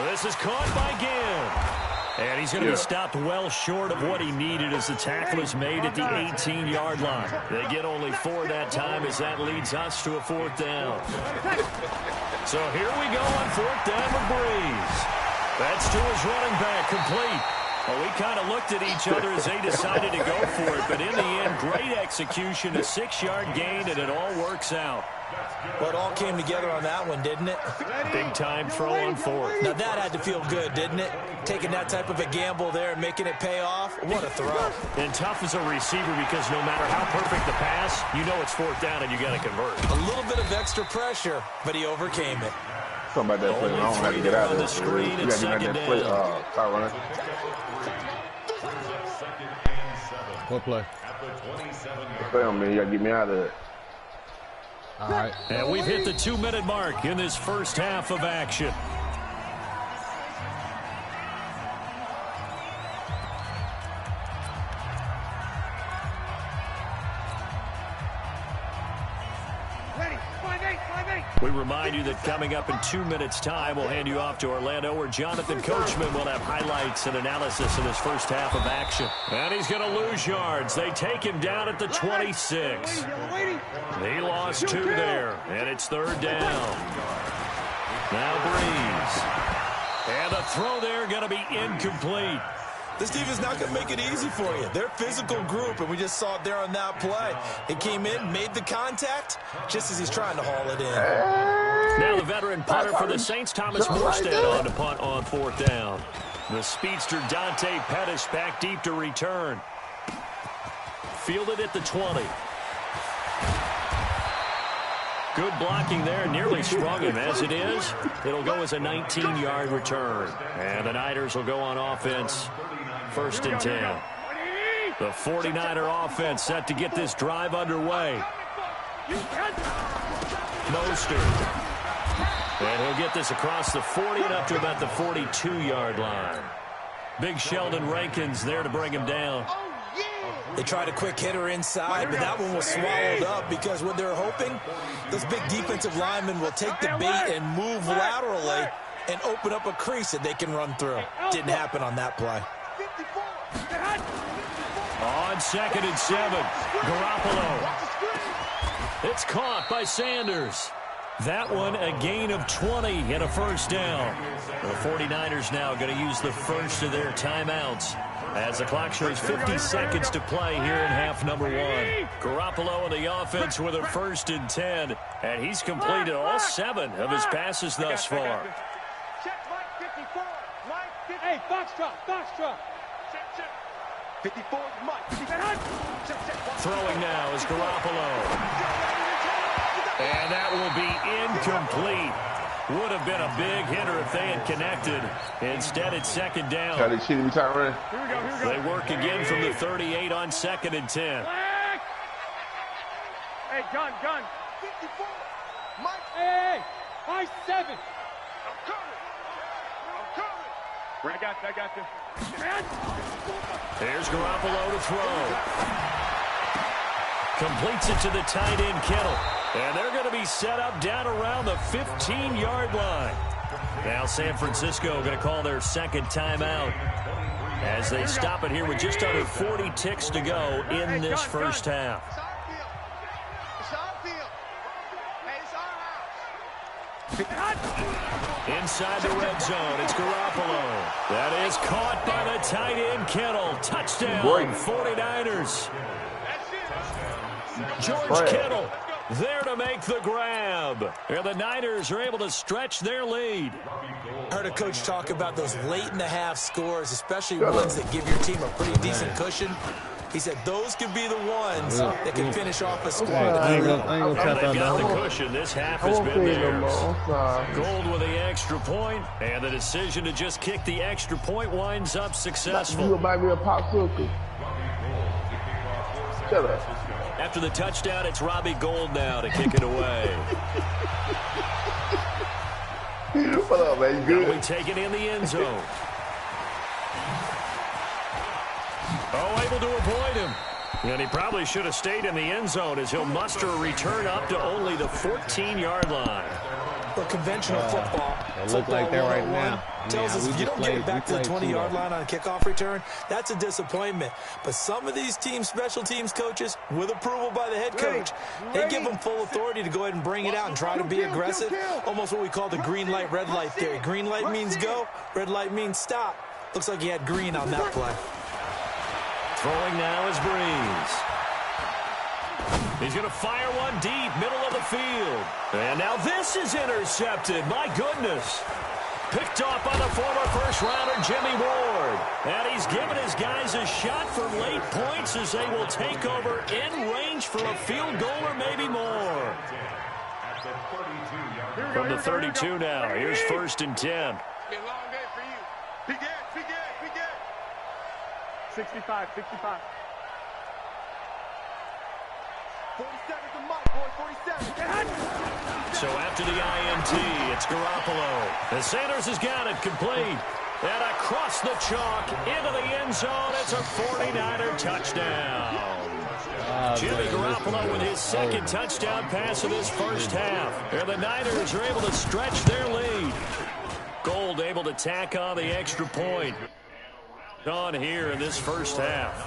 This is caught by Ginn. And he's going to be stopped well short of what he needed as the tackle is made at the 18-yard line. They get only 4 that time as that leads us to a 4th down. So here we go on 4th down with Breeze. That's to his running back, complete. Well, we kind of looked at each other as they decided to go for it, but in the end, great execution, a 6-yard gain, and it all works out. Well, it all came together on that one, didn't it? Big-time throw on 4th. Now, that had to feel good, didn't it? Taking that type of a gamble there and making it pay off. What a throw. And tough as a receiver, because no matter how perfect the pass, you know it's 4th down and you got to convert. A little bit of extra pressure, but he overcame it. Something about that play. I don't have to get out of this. You got to get that play, Tyrannrayner. What play? Play on me. You got to get me out of it. All right. And we've hit the 2-minute mark in this first half of action. Ready. 5-8. We remind you that coming up in 2 minutes' time, we'll hand you off to Orlando, where Jonathan Coachman will have highlights and analysis in his first half of action. And he's going to lose yards. They take him down at the 26. He lost 2 there, and it's 3rd down. Now Breeze. And the throw there going to be incomplete. This team is not going to make it easy for you. They're a physical group, and we just saw it there on that play. He came in, made the contact, just as he's trying to haul it in. Now the veteran punter for the Saints, Thomas Morstead, on to punt on 4th down. The speedster Dante Pettis back deep to return. Fielded at the 20. Good blocking there, nearly sprung him. As it is, it'll go as a 19-yard return. And the Niners will go on offense, 1st and 10. The 49er offense set to get this drive underway. Mostert. And he'll get this across the 40 and up to about the 42-yard line. Big Sheldon Rankins there to bring him down. They tried a quick hitter inside, but that one was swallowed up because what they're hoping, those big defensive linemen will take the bait and move laterally and open up a crease that they can run through. Didn't happen on that play. On 2nd and 7, Garoppolo. It's caught by Sanders. That one a gain of 20 and a 1st down. The 49ers now going to use the first of their timeouts as the clock shows 50 seconds to play here in half number 1. Garoppolo in the offense with a 1st and 10, and he's completed all 7 of his passes thus far. Check Mike 54. Mike 50. Hey, Foxtrot. Check. 54 is Mike. Check. Throwing now is Garoppolo. And that will be incomplete. Would have been a big hitter if they had connected. Instead, it's 2nd down. Got it, cheating me, Tyrone. Here we go. They work again from the 38 on 2nd and 10. Hey, gun. 54. Mike. Hey. 5-7. I'm coming. I got you. Here's Garoppolo to throw. Completes it to the tight end, Kittle. And they're going to be set up down around the 15-yard line. Now San Francisco going to call their 2nd timeout as they stop it here with just under 40 ticks to go in this first half. Inside the red zone, it's Garoppolo. That is caught by the tight end, Kittle. Touchdown, 49ers. George Kittle there to make the grab. And the Niners are able to stretch their lead. I heard a coach talk about those late-in-the-half scores, especially ones that give your team a pretty decent cushion. He said those could be the ones that can finish off a score. I ain't gonna tap They that got down. the cushion. This half has been theirs. Gold with the extra point, and the decision to just kick the extra point winds up successful. You remind me of popsicle. Shut up. After the touchdown, it's Robbie Gould now to kick it away. What up, man? You good? We take it in the end zone. Oh, able to avoid him. And he probably should have stayed in the end zone as he'll muster a return up to only the 14-yard line. For conventional football, It look like that right now. tells us if you don't get it back to the 20-yard line on a kickoff return, that's a disappointment. But some of these special teams coaches, with approval by the head coach, they give them full authority to go ahead and bring it out and try to be aggressive. Almost what we call the green light, red light theory. Green light means go, red light means stop. Looks like he had green on that play. Throwing now is Breeze. He's going to fire one deep, middle of the field. And now this is intercepted. My goodness. Picked off by the former first-rounder Jimmy Ward. And he's given his guys a shot for late points as they will take over in range for a field goal or maybe more. From the 32 now, here's 1st and 10. Be a long day for you. Big Ed. 65. 47 to Mike, boy, 47. So after the INT, it's Garoppolo. And Sanders has got it complete. And across the chalk into the end zone, it's a 49er touchdown. Jimmy Garoppolo with his second touchdown pass of this first half. And the Niners are able to stretch their lead. Gold able to tack on the extra point. On here in this first half.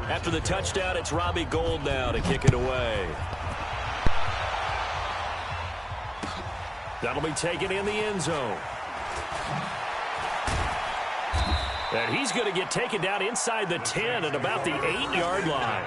After the touchdown, it's Robbie Gould now to kick it away. That'll be taken in the end zone. And he's going to get taken down inside the 10 at about the 8-yard line.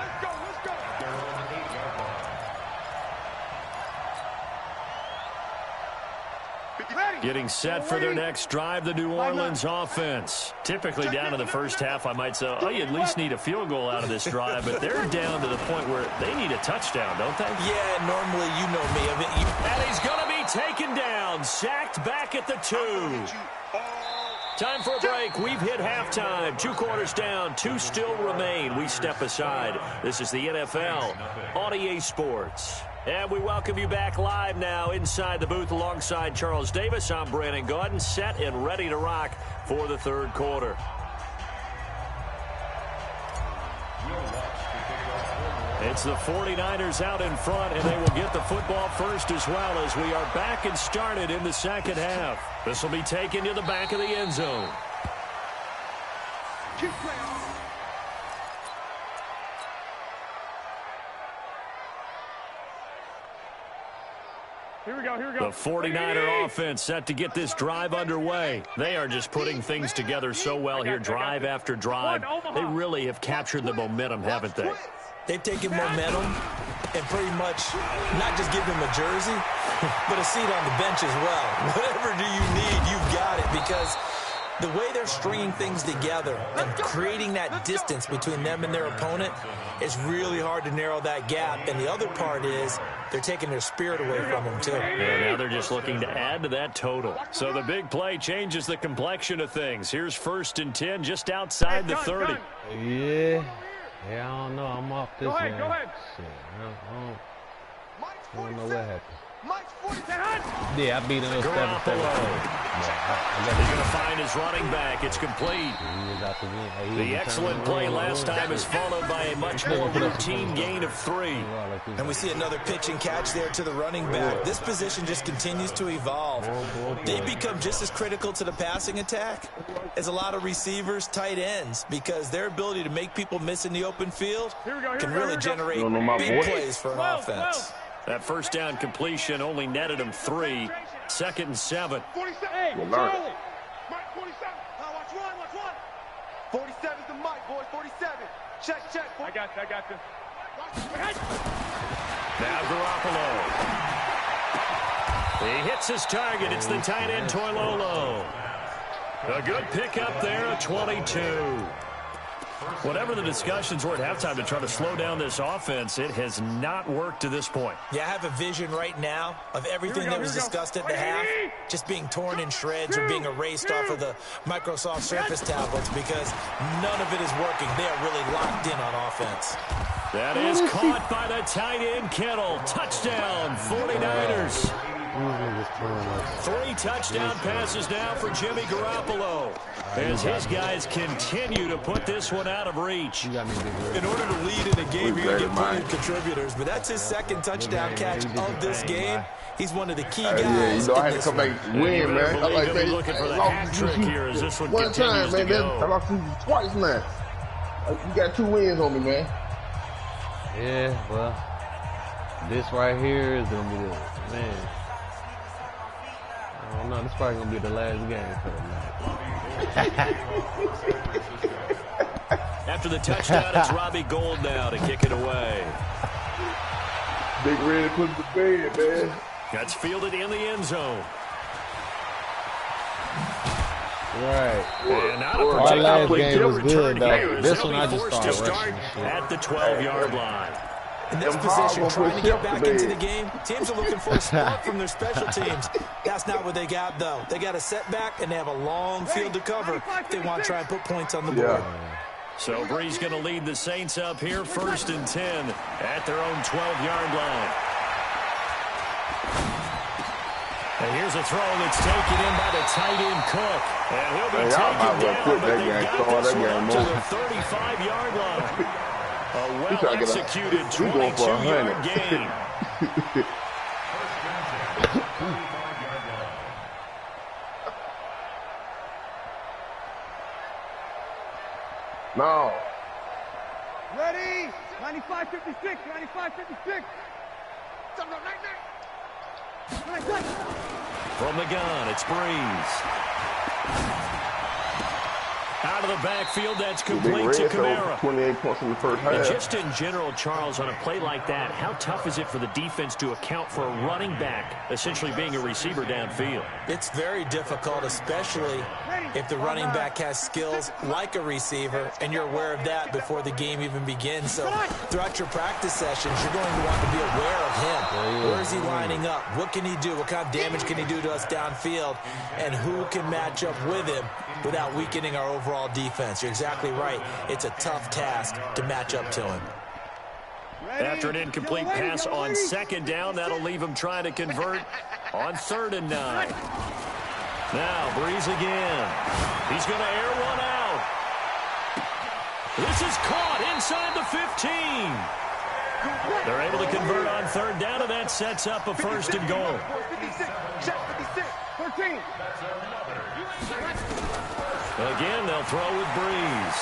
Getting set for their next drive, the New Orleans offense. Typically down in the first half, I might say, oh, you at least need a field goal out of this drive, but they're down to the point where they need a touchdown, don't they? Yeah, normally, you know me. And he's going to be taken down, sacked back at the 2. Time for a break. We've hit halftime. 2 quarters down, 2 still remain. We step aside. This is the NFL on EA Sports. And we welcome you back live now inside the booth alongside Charles Davis. I'm Brandon Gaudin, set and ready to rock for the third quarter. It's the 49ers out in front, and they will get the football first as well as we are back and started in the second half. This will be taken to the back of the end zone. Here we go. The 49er offense set to get this drive underway. They are just putting things together so well here, drive after drive. They really have captured the momentum, haven't they? They've taken momentum and pretty much not just give them a jersey, but a seat on the bench as well. Whatever do you need, you've got it, because the way they're stringing things together and creating that distance between them and their opponent is really hard to narrow that gap. And the other part is they're taking their spirit away from them, too. Yeah, now they're just looking to add to that total. So the big play changes the complexion of things. Here's 1st and 10 just outside the 30. Yeah, I don't know. I'm off this one. Go ahead. Shit, I don't know what happened. Yeah, I beat him. Garoppolo. He's going to find his running back. It's complete. The excellent play last time is followed by a much more routine gain of 3. And we see another pitch and catch there to the running back. This position just continues to evolve. They become just as critical to the passing attack as a lot of receivers, tight ends, because their ability to make people miss in the open field can really generate big plays for an offense. That first down completion only netted him 3. 2nd and 7. 47. Watch one. 47's the mic, boys. 47. Check. I got this. Now Garoppolo. He hits his target. It's the tight end, Toilolo. A good pickup there, a 22. Whatever the discussions were at halftime to try to slow down this offense, it has not worked to this point. Yeah, I have a vision right now of everything that was discussed at the half just being torn in shreds or being erased off of the Microsoft Surface tablets, because none of it is working. They are really locked in on offense. That is caught by the tight end, Kittle. Touchdown, 49ers. 3 touchdown passes now for Jimmy Garoppolo as his guys continue to put this one out of reach. In order to lead in a game, you're going to get plenty of contributors, but that's his 2nd touchdown catch of this game. He's one of the key guys. Yeah, you know, I had to come back and win, man. I like that. Looking for the hat trick here as this one continues time, man. to go. I lost you twice now. You got 2 wins on me, man. Yeah, well, this right here is gonna be the man. I don't know. This is probably gonna be the last game for the night. After the touchdown, it's Robbie Gould now to kick it away. Big Red put the bed, man. That's fielded in the end zone. Right. And not a Our last particularly game good was return good, though. here as This they'll one I be just forced to started start rushing at the 12-yard line. In this position, trying to get back into the game, teams are looking for a spark from their special teams. That's not what they got, though. They got a setback, and they have a long field to cover if they want to try and put points on the board. So Bree's going to lead the Saints up here, 1st and 10 at their own 12-yard line. And here's a throw that's taken in by the tight end Cook. And he'll be taken down, but they got this one up to the 35-yard line. A well-executed 22-yard gain. No. Ready? 95-56, 95-56. From the gun, it's Breeze. Out of the backfield, that's complete to Kamara. 28 points in the first half. And just in general, Charles, on a play like that, how tough is it for the defense to account for a running back essentially being a receiver downfield? It's very difficult, especially if the running back has skills like a receiver, and you're aware of that before the game even begins. So throughout your practice sessions, you're going to want to be aware of him. Where is he lining up? What can he do? What kind of damage can he do to us downfield? And who can match up with him without weakening our overall defense? You're exactly right. It's a tough task to match up to him. After an incomplete pass on second down, that'll leave him trying to convert on 3rd and 9. Now, Breeze again. He's going to air one out. This is caught inside the 15. They're able to convert on 3rd down, and that sets up a 1st and goal. 13. Again, they'll throw with Breeze.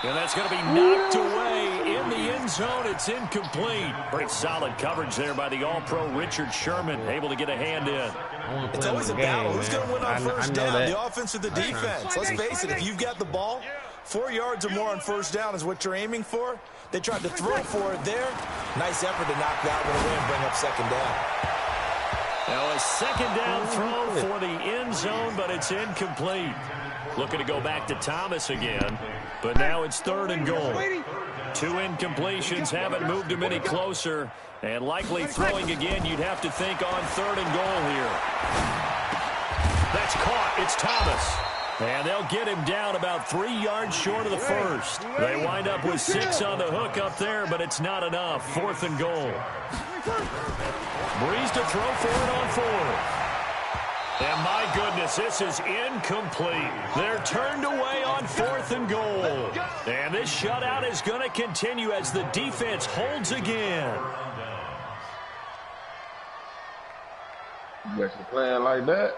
And that's going to be knocked away in the end zone. It's incomplete. Pretty solid coverage there by the All-Pro Richard Sherman, able to get a hand in. It's always a battle. Who's going to win on 1st down, the offense or the defense? Let's face it, if you've got the ball, 4 yards or more on 1st down is what you're aiming for. They tried to throw for it there. Nice effort to knock that one away and bring up 2nd down. Now a 2nd down throw for the end zone, but it's incomplete. Looking to go back to Thomas again, but now it's 3rd and goal. 2 incompletions haven't moved him any closer, and likely throwing again, you'd have to think on 3rd and goal here. That's caught. It's Thomas. And they'll get him down about 3 yards short of the 1st. They wind up with 6 on the hook up there, but it's not enough. 4th and goal. Breeze to throw for it on 4th. And my goodness, this is incomplete. They're turned away on 4th and goal. And this shutout is going to continue as the defense holds again. You guys playing like that?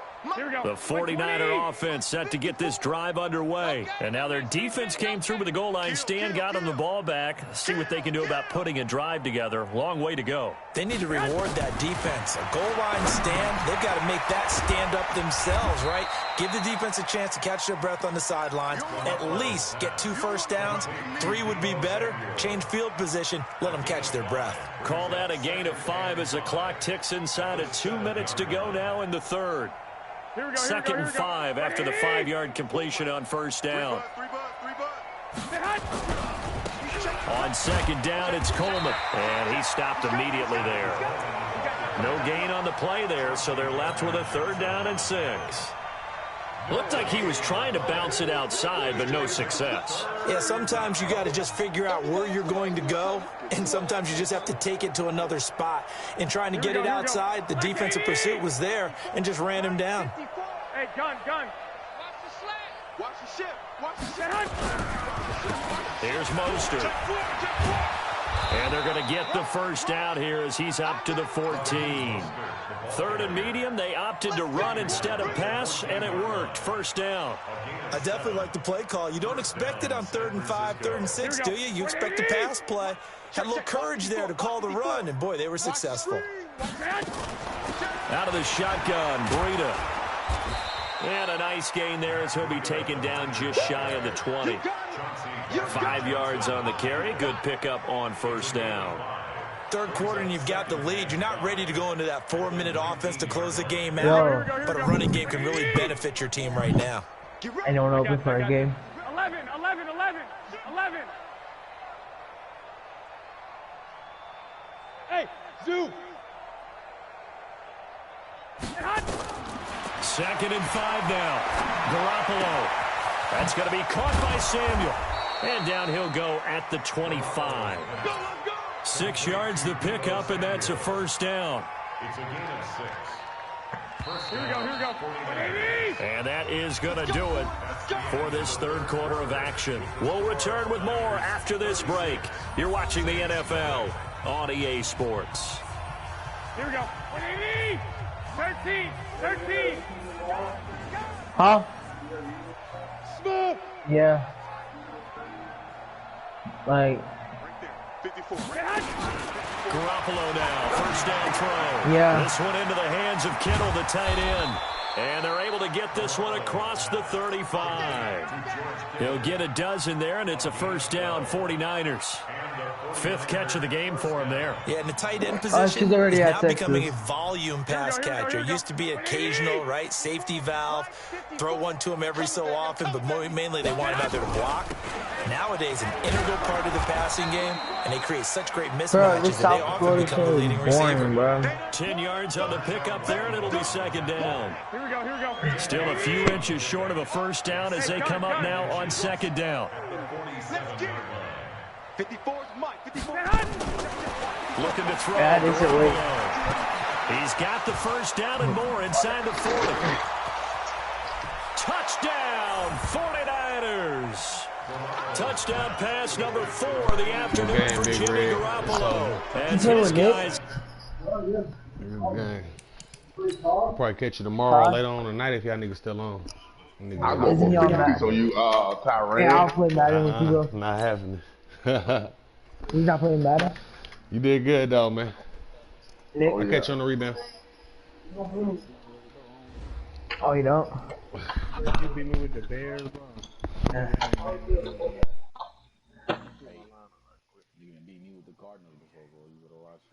The 49er offense set to get this drive underway. And now their defense came through with the goal line stand, got them the ball back. See what they can do about putting a drive together. Long way to go. They need to reward that defense. A goal line stand, they've got to make that stand up themselves, right? Give the defense a chance to catch their breath on the sidelines. At least get 2 first downs. 3 would be better. Change field position. Let them catch their breath. Call that a gain of 5 as the clock ticks inside of 2 minutes to go now in the 3rd. 2nd and 5 after the 5-yard completion on 1st down. On 2nd down, it's Coleman. And he stopped immediately there. No gain on the play there, so they're left with a 3rd down and 6. Looked like he was trying to bounce it outside, but no success. Yeah, sometimes you got to just figure out where you're going to go, and sometimes you just have to take it to another spot. In trying to get it outside, the defensive pursuit was there and just ran him down. Hey, gun. Watch the slant. Watch the ship. Watch the ship. Here's Mostert. And they're going to get the 1st down here as he's up to the 14. 3rd and medium, they opted to run instead of pass, and it worked. 1st down. I definitely like the play call. You don't expect it on 3rd and 5, 3rd and 6, do you? You expect a pass play. Had a little courage there to call the run, and boy, they were successful. Out of the shotgun, Breida. And a nice gain there as he'll be taken down just shy of the 20. 5 yards on the carry. Good pickup on 1st down. 3rd quarter and you've got the lead. You're not ready to go into that 4-minute offense to close the game out, but a running game can really benefit your team right now. Anyone open for a game? 11. Hey, Zoo. 2nd and 5 now. Garoppolo. That's going to be caught by Samuel. And down he'll go at the 25. 6 yards the pickup, and that's a 1st down. It's a gain of 6. Here we go. And that is going to do it for this third quarter of action. We'll return with more after this break. You're watching the NFL on EA Sports. Here we go. 13. Huh? Smooth. Yeah. Like. 54. Garoppolo now, first down throw. Yeah. This one into the hands of Kittle, the tight end. And they're able to get this one across the 35. He'll get a dozen there, and it's a first down, 49ers. Fifth catch of the game for him there. Yeah, in the tight end position, already he's at now Texas. becoming a volume pass catcher. Used to be occasional, right? Safety valve, throw one to him every so often, but mainly they want him out there to block. Nowadays, an integral part of the passing game, and they create such great mismatches that they often become the leading receiver. Bro. 10 yards on the pickup there, and it'll be second down. Here we go. Still a few inches short of a first down as they come up now on second down. Let's get it. 54 is Mike. 54. Looking to throw. Yeah, this is it. He's got the first down and more inside the 40. Touchdown, 49ers. Touchdown pass number 4 of the afternoon for Jimmy Garoppolo. As his guys. Good game. I'll probably catch you tomorrow later on tonight if y'all niggas still on. I'll go Isn't for y'all 50 mad? so you, Tyrannrayner. Yeah, I'll play Madden with you, bro. Not happening. He's not playing Madden? You did good though, man. Nick? I'll catch you on the rebound. Oh, you don't? You beat me with the Bears, bro. Yeah. You didn't beat me with the Cardinals before, bro. You better watch.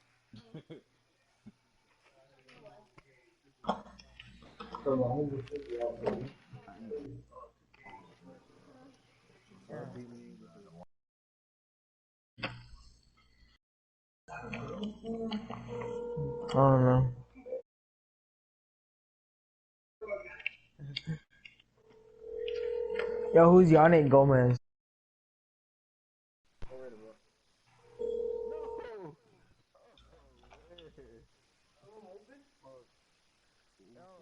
I don't know. Yo, who's Yannick Gomez?